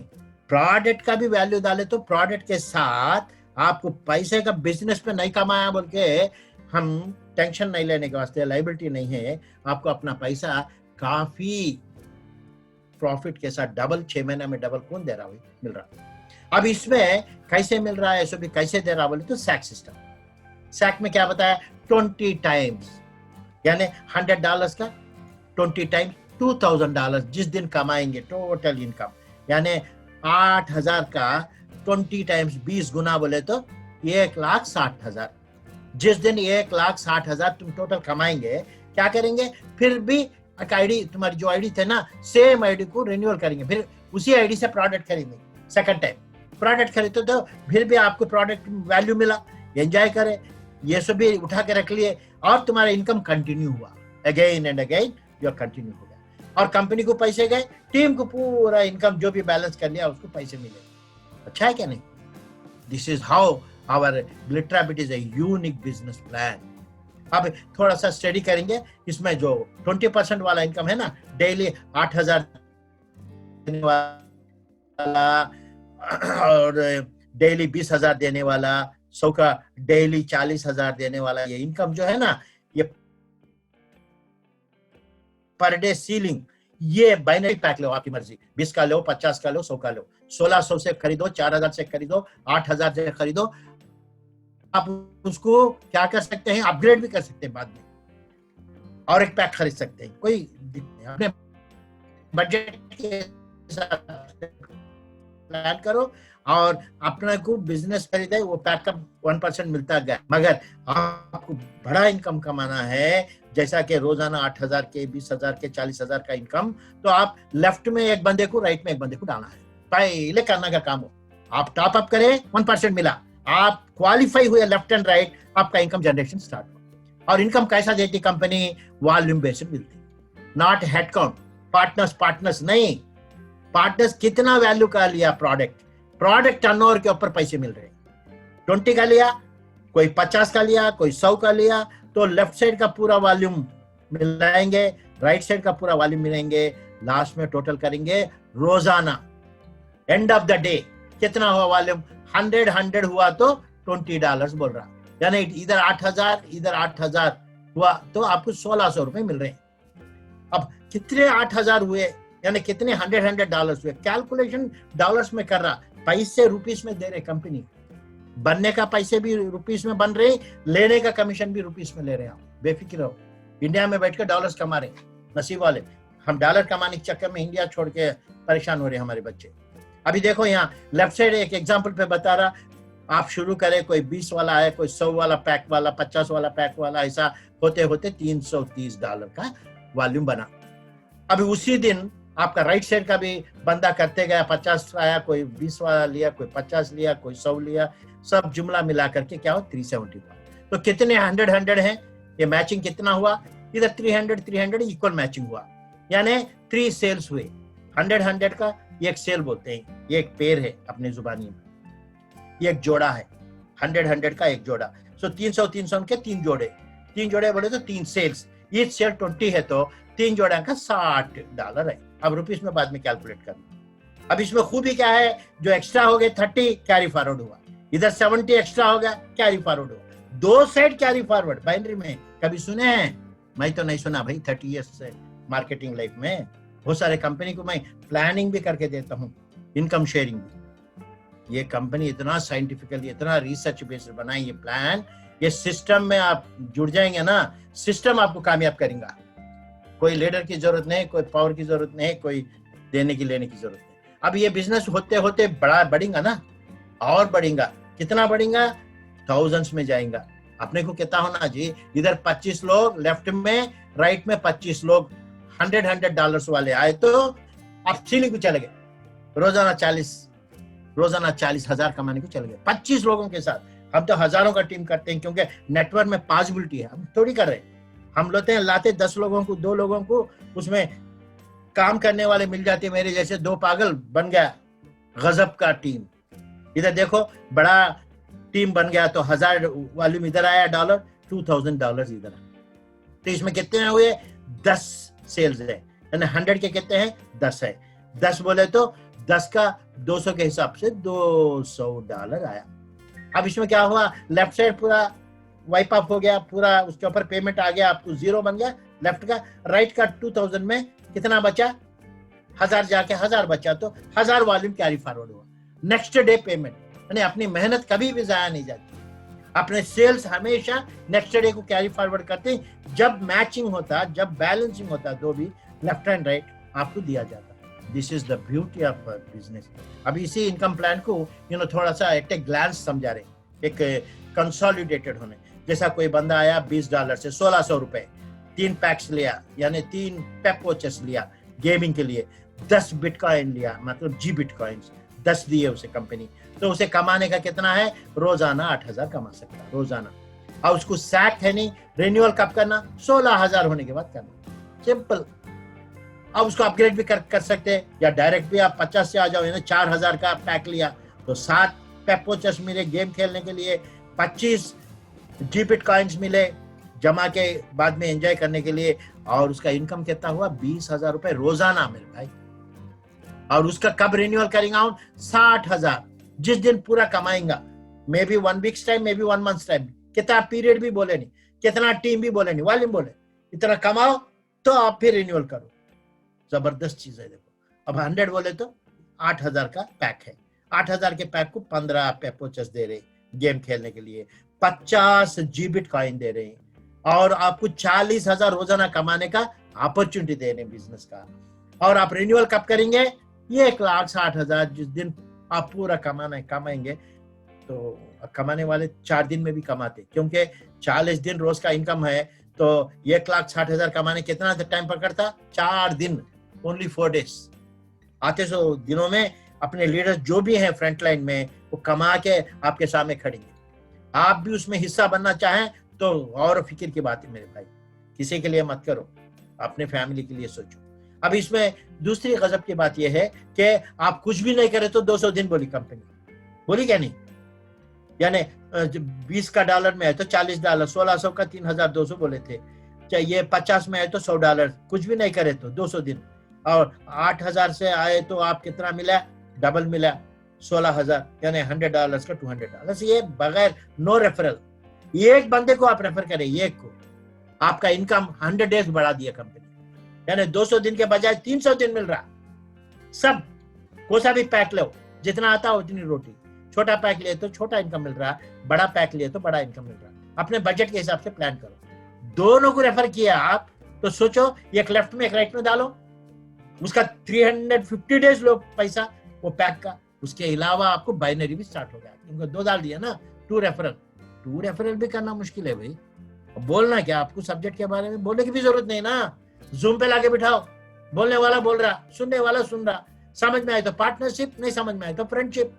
प्रोडक्ट का भी वैल्यू डाले तो प्रोडक्ट के साथ आपको पैसे का बिजनेस पे नहीं कमाया बोल के हम टेंशन नहीं लेने के वास्ते, लायबिलिटी नहीं है, आपको अपना पैसा काफी प्रॉफिट के साथ डबल, 6 महीने में डबल कौन दे रहा है, मिल रहा। अब इसमें कैसे मिल रहा है, भी कैसे दे रहा बोले तो सैक सिस्टम। सैक में क्या बताया, 20 टाइम्स, यानी $100 का 20 टाइम्स $2,000, जिस दिन कमाएंगे टोटल इनकम, यानी 8,000 का 20 टाइम्स 20 गुना बोले तो 1,60,000। जिस दिन 1,60,000 तुम टोटल कमाएंगे, क्या करेंगे, फिर भी आईडी, तुम्हारी जो आईडी थे ना, सेम आईडी को रिन्यूअल करेंगे, फिर उसी आईडी से प्रोडक्ट खरीदेंगे। सेकंड टाइम प्रोडक्ट खरीदते तो फिर भी आपको प्रोडक्ट वैल्यू मिला, एंजॉय करे, ये सब भी उठा के रख लिए, और तुम्हारा इनकम कंटिन्यू हुआ, again and again your continue हो गया, और कंपनी को पैसे गए, टीम को पूरा इनकम जो भी बैलेंस कर लिया उसको पैसे मिले। अच्छा है क्या नहीं? This is how our glitra bit is a unique business plan. अब थोड़ा सा स्टडी करेंगे, इसमें जो 20% वाला इनकम है ना, डेली 8,000 देने वाला और डेली 20,000 देने वाला, 100 का डेली 40,000 देने वाला, ये इनकम जो है ना, ये पर डे सीलिंग, ये बाइनरी पैक लो, आपकी मर्जी, 20 का लो, 50 का लो, 100 का लो, 1,600 से खरीदो, 4,000 से खरीदो, 8,000 से खरीदो, आप उसको क्या कर सकते हैं, अपग्रेड भी कर सकते हैं बाद में। और एक पैक खरीद सकते हैं, कोई दिक्कत नहीं। अपने बजट के हिसाब प्लान करो और अपने को बिजनेस खरीदे, वो पैकअप 1% मिलता गया। मगर आपको बड़ा इनकम कमाना है, जैसा कि रोजाना 8,000 के, 20,000 के, 40,000 का इनकम, तो आप लेफ्ट में एक बंदे को, राइट में एक बंदे को डालना है। पहले करने का काम हो, आप टॉप अप करें, 1% मिला, आप क्वालिफाई हुए लेफ्ट एंड राइट, आपका इनकम जनरेशन स्टार्ट हो। और इनकम कैसा देती कंपनी? वॉल्यूम बेस्ड मिलती, नॉट हेड काउंट। पार्टनर्स नहीं, पार्टनर्स कितना वैल्यू का लिया, प्रोडक्ट टर्नओवर के ऊपर पैसे मिल रहे हैं। 20 का लिया, कोई 50 का लिया, कोई 100 का लिया, तो लेफ्ट साइड का पूरा वॉल्यूम मिलाएंगे, राइट साइड का पूरा वॉल्यूम मिलाएंगे, लास्ट में टोटल करेंगे रोजाना। एंड ऑफ द डे कितना हुआ वॉल्यूम? 100 हुआ तो $20 बोल रहा, यानी इधर 8,000 इधर 8,000 हुआ तो आपको 1,600 रुपए मिल रहे हैं। अब कितने 8,000 हुए, यानी कितने $100 हुए? कैलकुलेशन डॉलर्स में कर रहा, पैसे रुपीस में दे रहे कंपनी, बनने का पैसे भी रुपीस में बन रहे, लेने का कमीशन भी रुपीस में ले रहे हैं। आप बेफिक्र रहो, इंडिया में बैठकर डॉलर्स कमा रहे, नसीब वाले। हम डॉलर कमाने के चक्कर में इंडिया छोड़ के परेशान हो रहे हमारे बच्चे। अभी देखो यहाँ लेफ्ट साइड एक एग्जांपल पे बता रहा, आप शुरू करें, कोई 20 वाला है, कोई 100 वाला पैक वाला, 50 वाला पैक वाला, ऐसा होते होते $330 का वॉल्यूम बना। अभी उसी दिन आपका राइट साइड का भी बंदा करते गया, 50 आया, कोई 20 वाला लिया, कोई 50 लिया, कोई 100 लिया, सब जुमला मिला करके क्या हो 370। तो कितने 100 हैं, ये मैचिंग कितना हुआ? इधर 300 इक्वल मैचिंग हुआ, यानी 3 सेल्स हुए। 100 का एक सेल बोलते हैं, ये एक पेयर है अपनी जुबानी में, ये एक जोड़ा है। 100 का एक जोड़ा, सो 300 के 3 जोड़े, 3 जोड़े बोले तो 3 सेल्स, ये सेल 20 है तो 3 जोड़ा का $60 है। अब रुपीस में बाद में कैलकुलेट करना। अब इसमें खूबी क्या है, जो एक्स्ट्रा हो गए 30 कैरी फॉरवर्ड हुआ, इधर 70 एक्स्ट्रा हो गया, कैरी फॉरवर्ड हुआ, 2 साइड कैरी फॉरवर्ड। बाइनरी में कभी सुने हैं? मैं तो नहीं सुना भाई, 30 ईयर्स से मार्केटिंग लाइफ में बहुत सारे कंपनी को मैं प्लानिंग भी करके देता हूँ, इनकम शेयरिंग भी। ये कंपनी इतना साइंटिफिकली, इतना रिसर्च बेस्ड बनाई ये प्लान, ये सिस्टम में आप जुड़ जाएंगे ना, सिस्टम आपको कामयाब करेगा। कोई लीडर की जरूरत नहीं, कोई पावर की जरूरत नहीं, कोई देने की लेने की जरूरत नहीं। अब ये बिजनेस होते होते बड़ा बढ़ेगा ना, और बढ़ेगा, कितना बढ़ेगा? थाउजेंड्स में जाएगा। अपने को कितना होना जी, इधर 25 लोग लेफ्ट में, राइट में 25 लोग $100 वाले आए तो आप सीलिंग को चले गए, रोजाना 40,000 कमाने को चले गए 25 लोगों के साथ। हम तो हजारों का टीम करते हैं, क्योंकि नेटवर्क में पॉसिबिलिटी है, हम थोड़ी कर रहे हैं। हम लाते 10 लोगों को, 2 लोगों को, उसमें काम करने वाले मिल जाते, मेरे जैसे 2 पागल, बन गया गजब का टीम। इधर देखो बड़ा टीम बन गया, तो 1,000 वॉल्यूम इधर आया डॉलर, $2,000 इधर। तो इसमें कितने हुए? 10 सेल्स है, यानी 100 के कितने हैं? 10 है। 10 बोले तो 10 का 200 के हिसाब से $200 आया। अब इसमें क्या हुआ, लेफ्ट साइड पूरा वाइप अप हो गया, पूरा उसके ऊपर पेमेंट आ गया, आपको 0 बन गया लेफ्ट का। राइट का 2000 में कितना बचा? 1000 जाके 1000 बचा, तो 1000 वॉल्यूम कैरी फॉरवर्ड हुआ। नेक्स्ट डे पेमेंट, यानी अपनी मेहनत कभी भी जाया नहीं जाती। अपने सेल्स हमेशा नेक्स्ट डे को कैरी फॉरवर्ड करते हैं। जब मैचिंग होता, जब बैलेंसिंग होता, दो भी लेफ्ट एंड राइट आपको दिया जाता। This is the beauty of business. अब इसी इनकम प्लान को थोड़ा सा एट ए ग्लांस समझा रहे, एक कंसोलिडेटेड होने। जैसा कोई बंदा आया $20 से $1,600 रुपए, 3 पैक्स लिया, यानी 3 पेप वॉचेस लिया गेमिंग के लिए, 10 बिटकॉइन लिया, मतलब जी बिटकॉइंस 10 दिए उसे कंपनी, तो उसे कमाने का कितना है? रोजाना 8,000 कमा सकता है रोजाना। और उसको सैक है नहीं, रिन्यूअल कब करना? 16,000 होने के बाद करना, सिंपल। अब उसको अपग्रेड भी कर सकते हैं, या डायरेक्ट भी आप 50 से आ जाओ, यानी 4,000 का पैक लिया तो 7 पेप वॉचेस मिले गेम खेलने के लिए, 25 जी बिटकॉइंस मिले जमा के बाद में एंजॉय करने के लिए, और उसका इनकम कितना हुआ? 20,000 रुपए रोजाना मेरे भाई। और उसका कब रिन्यूअल करेंगे? 60,000 जिस दिन पूरा कमाएंगा, may be 1 weeks time, may be 1 month time, कितना पीरियड भी बोले नहीं, कितना टीम भी बोले नहीं, वॉल्यूम बोले, इतना कमाओ तो आप फिर रिन्यूअल करो। जबरदस्त चीज है। देखो अब 100 बोले तो 8,000 का पैक है, 8,000 के पैक को 15 पेपोचेस दे रहे गेम खेलने के लिए, 50 जी बिटकॉइन दे रहे हैं, और आपको 40,000 रोजाना कमाने का अपॉर्चुनिटी दे रहे हैं बिजनेस का। और आप रिन्यूअल कब करेंगे? 1,60,000 जिस दिन आप पूरा कमाएंगे। तो कमाने वाले 4 दिन में भी कमाते, क्योंकि 40 दिन रोज का इनकम है, तो 1,60,000 कमाने कितना टाइम पकड़ता? 4 दिन, ओनली 4 डेज। आते सो दिनों में अपने लीडर्स जो भी हैं फ्रंट लाइन में, वो कमा के आपके सामने खड़ेंगे। आप भी उसमें हिस्सा बनना चाहें तो और फिक्र की बात है मेरे भाई, किसी के लिए मत करो, अपने फैमिली के लिए सोचो। अब इसमें दूसरी गजब की बात यह है कि आप कुछ भी नहीं करे तो 200 दिन बोली कंपनी, बोली क्या नहीं? यानी 20 का डॉलर में है तो $40, 1600 का 3,200 बोले थे, चाहे ये 50 में है तो $100, कुछ भी नहीं करे तो 200 दिन। और 8,000 से आए तो आप कितना मिला? डबल मिला, 16,000, यानी $100 का $200। ये बगैर नो रेफरल, एक बंदे को आप रेफर करें, एक को, आपका इनकम 100 डेज बढ़ा दिया कंपनी, यानी 200 दिन के बजाय 300 दिन मिल रहा। सब कोसा भी पैक लो, जितना आता है उतनी रोटी। छोटा पैक लिए तो छोटा इनकम मिल रहा, बड़ा पैक लिए तो बड़ा इनकम मिल रहा। अपने बजट के हिसाब से प्लान करो। दोनों को रेफर किया आप तो सोचो, एक लेफ्ट में एक राइट में डालो, उसका 350 डेज लो पैसा वो पैक का। उसके अलावा आपको बाइनरी भी स्टार्ट हो गया, उनको 2 डाल दिया ना, 2 रेफरल भी करना मुश्किल है भाई। बोलना क्या, आपको सब्जेक्ट के बारे में बोलने की भी जरूरत नहीं ना, जूम पे लाके बिठाओ, बोलने वाला बोल रहा, सुनने वाला सुन रहा, समझ में आए तो पार्टनरशिप, नहीं समझ में आए तो फ्रेंडशिप।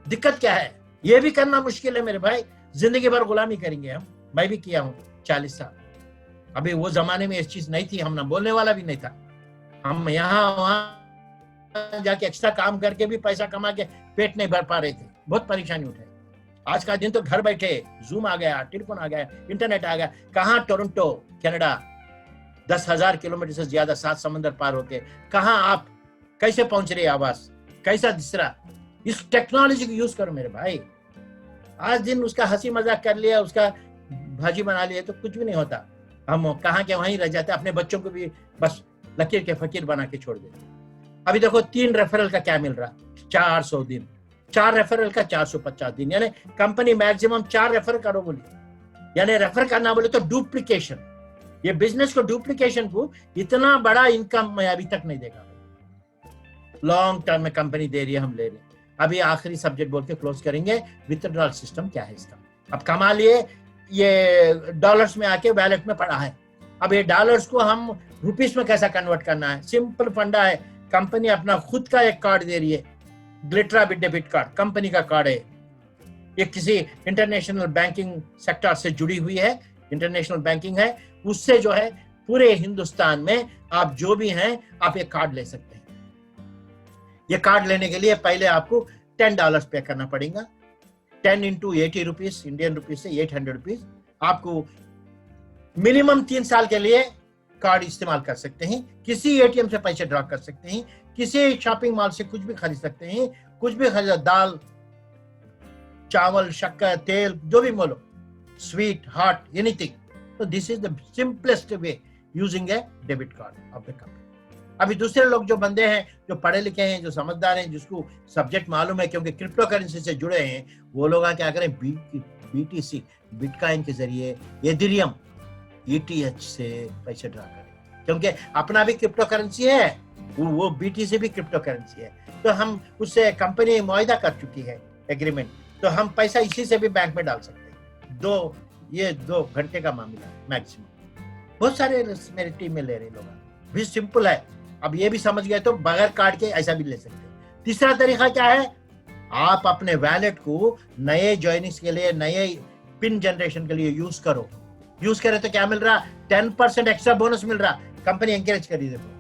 दिक्कत क्या है? ये भी करना मुश्किल है मेरे भाई, जिंदगी भर गुलामी करेंगे हम। मैं भी किया हूँ 40 साल। अभी वो जमाने में इस चीज नहीं थी, हम ना बोलने वाला भी नहीं था, हम यहाँ वहां जाके एक्स्ट्रा काम करके भी पैसा कमा के पेट नहीं भर पा रहे थे, बहुत परेशानी उठाई। आज का दिन तो घर बैठे जूम आ गया, टेलीफोन आ गया, इंटरनेट आ गया। कहाँ टोरंटो कनाडा 10,000 किलोमीटर से ज्यादा 7 समंदर पार होके, कहाँ आप कैसे पहुंच रहे आवाज, कैसा दिस रहा? इस टेक्नोलॉजी को यूज करो मेरे भाई। आज दिन उसका हंसी मजाक कर लिया, उसका भाजी बना लिया तो कुछ भी नहीं होता। हम कहाँ के वहीं रह जाते, अपने बच्चों को भी बस लकीर के फकीर बना के छोड़ देते। अभी देखो 3 रेफरल का क्या मिल रहा, 400 दिन, 4 रेफरल का 450 दिन, यानी कंपनी मैक्सिमम 4 रेफर करो बोली, यानी रेफर करना बोले तो डुप्लीकेशन। ये बिजनेस को, डुप्लीकेशन को इतना बड़ा इनकम मैं अभी तक नहीं देखा। लॉन्ग टर्म में कंपनी दे रही है, हम ले रहे हैं। अभी आखिरी सब्जेक्ट बोल के क्लोज करेंगे, विथड्रॉल सिस्टम क्या है इसका। अब कमा लिए, ये डॉलर्स में आके वैलेट में पड़ा है, अब ये डॉलर्स को हम रुपीस में कैसा कन्वर्ट करना है? सिंपल फंडा है, कंपनी अपना खुद का एक कार्ड दे रही है, ग्लिटरा बिट डेबिट कार्ड, कंपनी का कार्ड है। ये किसी इंटरनेशनल बैंकिंग सेक्टर से जुड़ी हुई है, इंटरनेशनल बैंकिंग है, उससे जो है पूरे हिंदुस्तान में आप जो भी हैं आप ये कार्ड ले सकते हैं। ये कार्ड लेने के लिए पहले आपको $10 पे करना पड़ेगा, 10 into 80 रुपीज, इंडियन रुपीज से 800 रुपीज। आपको मिनिमम 3 साल के लिए कार्ड इस्तेमाल कर सकते हैं, किसी एटीएम से पैसे ड्रॉ कर सकते हैं, किसी शॉपिंग मॉल से कुछ भी खरीद सकते हैं, कुछ भी खरीद, दाल चावल शक्कर तेल जो भी बोलो, स्वीट हॉट एनीथिंग। तो this is the simplest way using A debit card of the company. अभी दूसरे लोग जो बंदे हैं, जो पढ़े लिखे हैं, जो समझदार हैं, जिसको सब्जेक्ट मालूम है क्योंकि क्रिप्टो करेंसी से जुड़े हैं, वो लोग क्या करें, बीटीसी बिटकॉइन के जरिए, एथेरियम ETH से पैसे ड्रा करें, क्योंकि अपना भी क्रिप्टो करेंसी है, वो बीटीसी भी क्रिप्टो करेंसी है। तो हम उससे कंपनी मुआहिदा कर चुकी है, एग्रीमेंट, तो हम पैसा इसी से भी बैंक में डाल सकते हैं। ये 2 घंटे का मामला है मैक्सिमम। बहुत सारे मेरी टीम में ले रहे लोग, भी सिंपल है। अब ये भी समझ गए तो बगैर कार्ड के ऐसा भी ले सकते हैं। तीसरा तरीका क्या है, आप अपने वैलेट को नए ज्वाइनिंग्स के लिए, नए पिन जनरेशन के लिए यूज करो। यूज करे तो क्या मिल रहा, 10% एक्स्ट्रा बोनस मिल रहा, कंपनी एंकरेज करी। देखो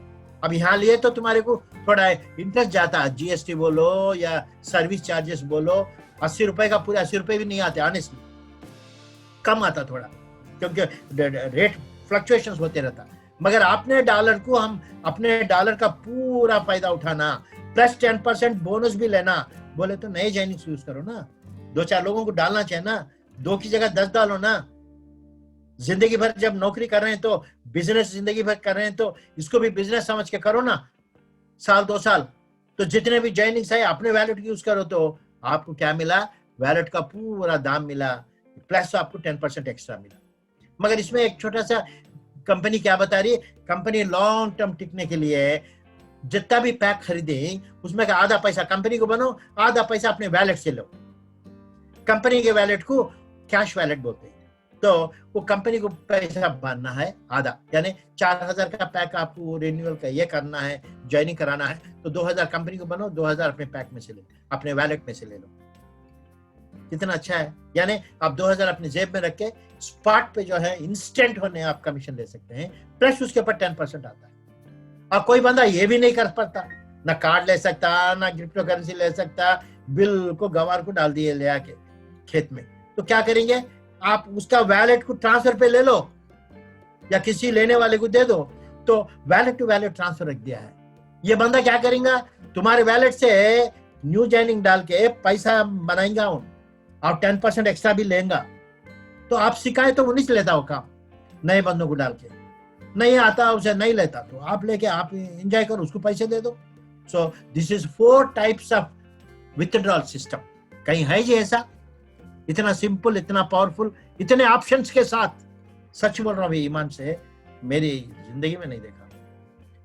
अब यहाँ लिए तो तुम्हारे को थोड़ा इंटरेस्ट जाता है, जीएसटी बोलो या सर्विस चार्जेस बोलो, 80 रुपए का पूरे 80 रुपए भी नहीं आते, ऑनेस्टली कम आता थोड़ा, क्योंकि रेट फ्लक्चुएशंस होते रहता। मगर अपने डॉलर को, हम अपने डॉलर का पूरा फायदा उठाना, प्लस 10% बोनस भी लेना बोले तो नए ज्वाइनिंग्स यूज करो ना। 2-4 लोगों को डालना चाहिए ना, 2 की जगह 10 डालो ना। जिंदगी भर जब नौकरी कर रहे हैं तो बिजनेस जिंदगी भर कर रहे हैं, तो इसको भी बिजनेस समझ के करो ना। साल 2 साल तो जितने भी ज्वाइनिंग्स है अपने वैलेट यूज करो, तो आपको क्या मिला, वैलेट का पूरा दाम मिला, प्लस आपको 10% एक्स्ट्रा मिला। मगर इसमें एक छोटा सा कंपनी क्या बता रही है, कंपनी लॉन्ग टर्म टिकने के लिए जितना भी पैक खरीदे उसमें का आधा पैसा कंपनी को बनो, आधा पैसा अपने वैलेट से लो। कंपनी के वैलेट को कैश वैलेट बोलते हैं। तो वो कंपनी को पैसा भरना है आधा, यानी 4000 का पैक आपको रिन्यूअल का ये करना है, ज्वाइनिंग कराना है, तो 2000 कंपनी को बनो, 2000 अपने पैक में से ले, अपने वैलेट में से ले लो। कितना अच्छा है, यानी आप 2000 अपने जेब में रख के स्पॉट पे जो है इंस्टेंट होने आप कमीशन ले सकते हैं, प्लस उसके ऊपर 10% आता है। और कोई बंदा ये भी नहीं कर पाता, ना कार्ड ले सकता, ना क्रिप्टो करेंसी ले सकता, बिल को गवार को डाल दिए ले आके खेत में, तो क्या करेंगे आप, उसका वैलेट को ट्रांसफर पे ले लो या किसी लेने वाले को दे दो, तो वैलेट टू वैलेट ट्रांसफर रख दिया है। ये बंदा क्या करेगा, तुम्हारे वैलेट से न्यू जॉइनिंग डाल के पैसा बनाएगा और 10% एक्स्ट्रा भी लेगा। तो आप सिखाए तो वो नहीं लेता हो काम, नए बंदों को डाल के नहीं आता उसे नहीं लेता, तो आप लेके आप एंजॉय करो, उसको पैसे दे दो। सो this is 4 types of withdrawal system. कहीं है ये ऐसा इतना सिंपल, इतना पावरफुल, इतने ऑप्शंस के साथ? सच बोल रहा हूँ ईमान से, मेरी जिंदगी में नहीं देखा।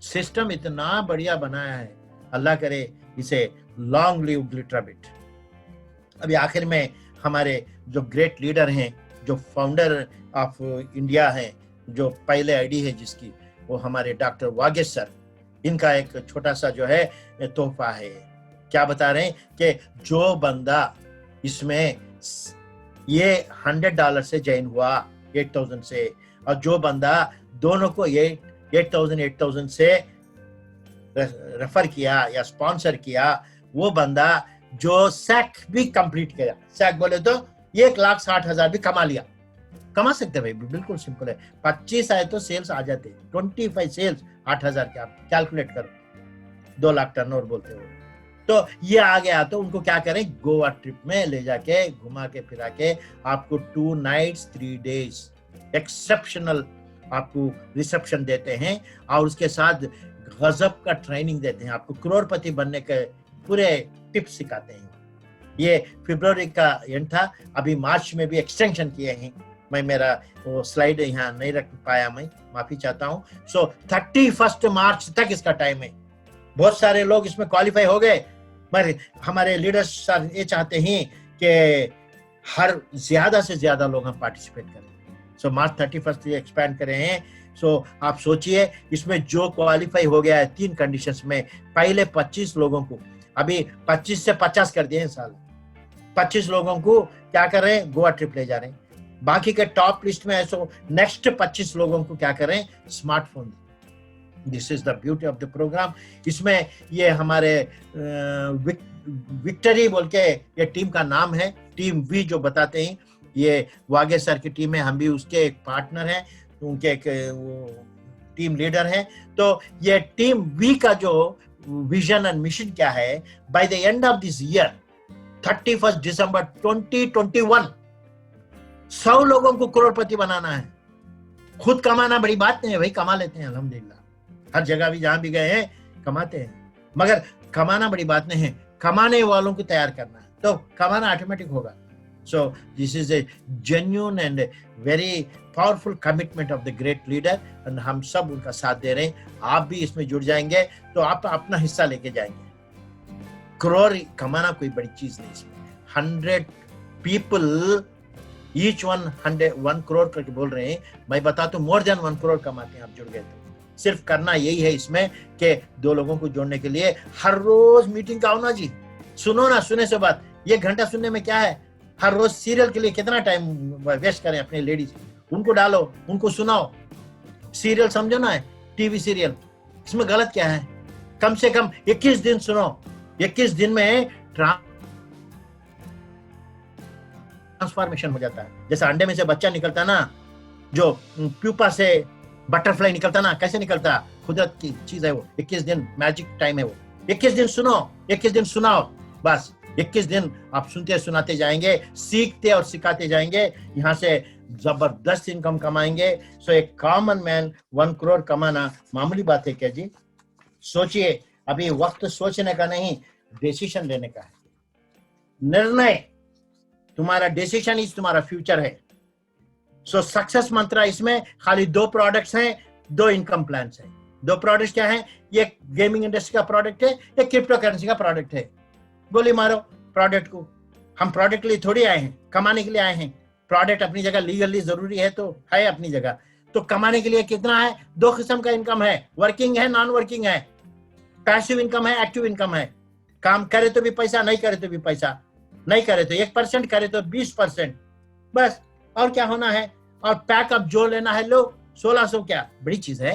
सिस्टम इतना बढ़िया बनाया है, अल्लाह करे इसे लॉन्ग लिव ग्लिटर बिट। अभी आखिर में हमारे जो ग्रेट लीडर हैं, जो फाउंडर ऑफ इंडिया हैं, जो पहले आईडी है जिसकी, वो हमारे डॉक्टर वागेश सर, इनका एक छोटा सा जो है तोहफा है। क्या बता रहे हैं कि जो बंदा इसमें ये $100 से ज्वाइन हुआ 8000 से, और जो बंदा दोनों को ये 8000 से रेफर किया या स्पॉन्सर किया, वो बंदा जो सैक भी कंप्लीट किया, सैक बोले तो 1,60,000 भी कमा लिया। कमा सकते भाई, बिल्कुल सिंपल है। 25 आए तो सेल्स आ जाते, 25 सेल्स 8000 के, आप कैलकुलेट करो, 2 लाख टर्नओवर बोलते हो। तो ये आ गया तो उनको क्या करें, गोवा ट्रिप में ले जाके घुमा के फिरा के आपको 2 नाइट्स 3 डेज एक्सेप्शनल आपको रिसेप्शन देते हैं, और उसके साथ गजब का ट्रेनिंग देते हैं, आपको करोड़पति बनने के पूरे टिप्स सिखाते हैं। ये फरवरी का एंड था, अभी मार्च में भी एक्सटेंशन किए हैं। मैं मेरा वो स्लाइड यहाँ नहीं रख पाया, मैं माफी चाहता हूँ। सो 31 मार्च तक इसका टाइम है। बहुत सारे लोग इसमें क्वालिफाई हो गए, पर हमारे लीडर्स सर ये चाहते हैं कि हर ज्यादा से ज्यादा लोग हम पार्टिसिपेट करें। सो मार्च 31 ये एक्सपैंड कर रहे हैं। सो आप सोचिए, इसमें जो क्वालिफाई हो गया है 3 कंडीशंस में, पहले 25 लोगों को, अभी 25 से 50 कर दिए हैं साल, 25 लोगों को क्या कर रहे हैं, गोवा ट्रिप ले जा रहे हैं। बाकी के टॉप लिस्ट में ऐसा नेक्स्ट 25 लोगों को क्या करें, smartphone. This is the beauty of the programme. इसमें ये हमारे विक्टरी बोल के ये टीम का नाम है, टीम वी जो बताते हैं, ये वागे सर की टीम है, हम भी उसके एक पार्टनर हैं, उनके एक टीम लीडर हैं। तो ये टीम वी का जो विजन एंड मिशन क्या है, by the end of this year 31 दिसंबर 2021 100 लोगों को करोड़पति बनाना है। खुद कमाना बड़ी बात नहीं है भाई, कमा लेते हैं अल्हम्दुलिल्लाह, हर जगह भी जहां भी गए हैं कमाते हैं, मगर कमाना बड़ी बात नहीं है, कमाने वालों को तैयार करना है, तो कमाना ऑटोमेटिक होगा। सो this is a genuine and very powerful commitment of the great leader, and हम सब उनका साथ दे रहे हैं। आप भी इसमें जुड़ जाएंगे तो आप अपना हिस्सा लेके जाएंगे। करोड़ कमाना कोई बड़ी चीज नहीं, इसमें 100 पीपल ईच 1 करोड़ करके बोल रहे हैं, मैं बता तो मोर देन 1 करोड़ कमाते हैं आप जुड़ गए तो। सिर्फ करना यही है इसमें कि 2 लोगों को जोड़ने के लिए हर रोज मीटिंग का होना जी। सुनो ना, सुने से बात, 1 घंटा सुनने में क्या है, हर रोज सीरियल के लिए कितना टाइम वेस्ट करें अपने लेडीज, उनको डालो, उनको सुनाओ। सीरियल समझो ना, है टीवी सीरियल, इसमें गलत क्या है? कम से कम 21 दिन सुनो, 21 दिन में ट्रांसफॉर्मेशन हो जाता है। जैसे अंडे में से बच्चा निकलता ना, जो प्यूपा से बटरफ्लाई निकलता ना, कैसे निकलता, कुदरत की चीज है वो। 21 दिन मैजिक टाइम है वो। 21 दिन सुनो, 21 दिन सुनाओ, बस 21 दिन आप सुनते सुनाते जाएंगे, सीखते और सिखाते जाएंगे, यहाँ से जबरदस्त इनकम कमाएंगे। सो एक कॉमन मैन 1 करोड़ कमाना मामूली बात है क्या जी? सोचिए, अभी वक्त सोचने का नहीं, डिसीजन लेने का है। निर्णय, तुम्हारा डिसीजन ही तुम्हारा फ्यूचर है। सो सक्सेस मंत्र इसमें खाली 2 प्रोडक्ट्स हैं, 2 इनकम प्लान्स हैं। 2 प्रोडक्ट्स क्या हैं? ये गेमिंग इंडस्ट्री का प्रोडक्ट है, ये क्रिप्टो करेंसी का प्रोडक्ट है। गोली मारो प्रोडक्ट को। हम प्रोडक्ट के लिए थोड़ी आए हैं, कमाने के लिए आए हैं। प्रोडक्ट अपनी जगह लीगली जरूरी है तो है अपनी जगह, तो कमाने के लिए कितना है? 2 किस्म का इनकम है, वर्किंग है, नॉन वर्किंग है, पैसिव इनकम है, एक्टिव इनकम है। काम करे तो भी पैसा, नहीं करे तो भी पैसा, नहीं करे तो 1%, करे तो 20%, बस। और क्या होना है? और पैकअप जो लेना है लो, 1600 क्या बड़ी चीज है,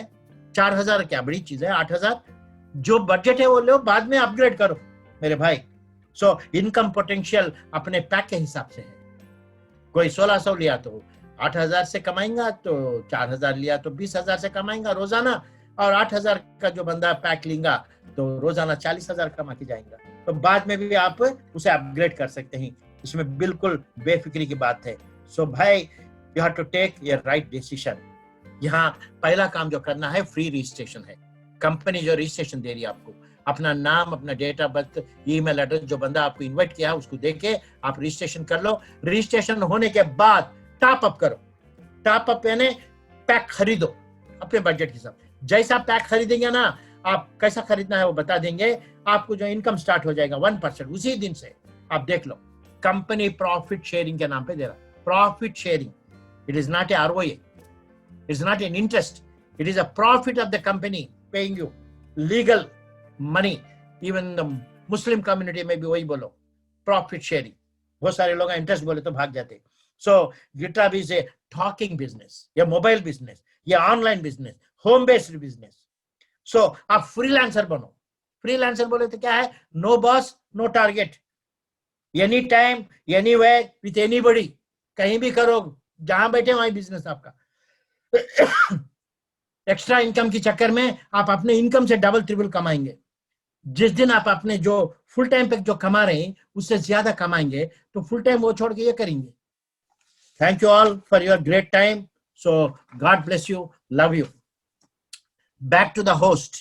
4000 क्या बड़ी चीज है, 8000 जो बजट है वो लो, बाद में अपग्रेड करो मेरे भाई। सो इनकम पोटेंशियल अपने पैक के हिसाब से है। कोई 1600 लिया तो 8000 से कमाएगा, तो 4000 लिया तो 20000 से कमाएगा रोजाना, और 8000 का जो बंदा पैक लेगा तो रोजाना 40000 कमा के जाएगा। तो बाद में भी आप उसे अपग्रेड कर सकते हैं, इसमें बिल्कुल बेफिक्री की बात है। सो भाई, you have to take your right decision. यहाँ पहला काम जो करना है, फ्री रजिस्ट्रेशन है। कंपनी जो रजिस्ट्रेशन दे रही है आपको, अपना नाम, अपना date of birth, email address, जो बंदा आपको इनवाइट किया है उसको देके आप रजिस्ट्रेशन कर लो। रजिस्ट्रेशन होने के बाद टॉप अप करो। टॉप अप यानी पैक खरीदो अपने बजट के हिसाब। जैसा पैक खरीदेंगे ना, आप कैसा खरीदना है वो बता देंगे आपको, जो इनकम स्टार्ट हो जाएगा 1% उसी दिन से। आप देख लो, कंपनी प्रॉफिट शेयरिंग के नाम पे दे रहा। Profit sharing, it is not A ROA, it is not an interest, it is a profit of the company paying you legal money. Even the Muslim community में भी वही बोलो, प्रॉफिट शेयरिंग। बहुत सारे लोग इंटरेस्ट बोले तो भाग जाते। So GitHub is a talking business, या मोबाइल बिजनेस, या online business, home based business. So आप फ्रीलांसर बनो। फ्रीलांसर बोले तो क्या है? No boss, no target, any time, any way, with anybody, कहीं भी करो, जहां बैठे वहीं बिजनेस आपका। एक्स्ट्रा इनकम के चक्कर में आप अपने इनकम से डबल ट्रिपल कमाएंगे। जिस दिन आप अपने जो फुल टाइम पे जो कमा रहे हैं उससे ज्यादा कमाएंगे, तो फुल टाइम वो छोड़ के ये करेंगे। Thank you all for your great time. So God bless you, love you. Back to the host.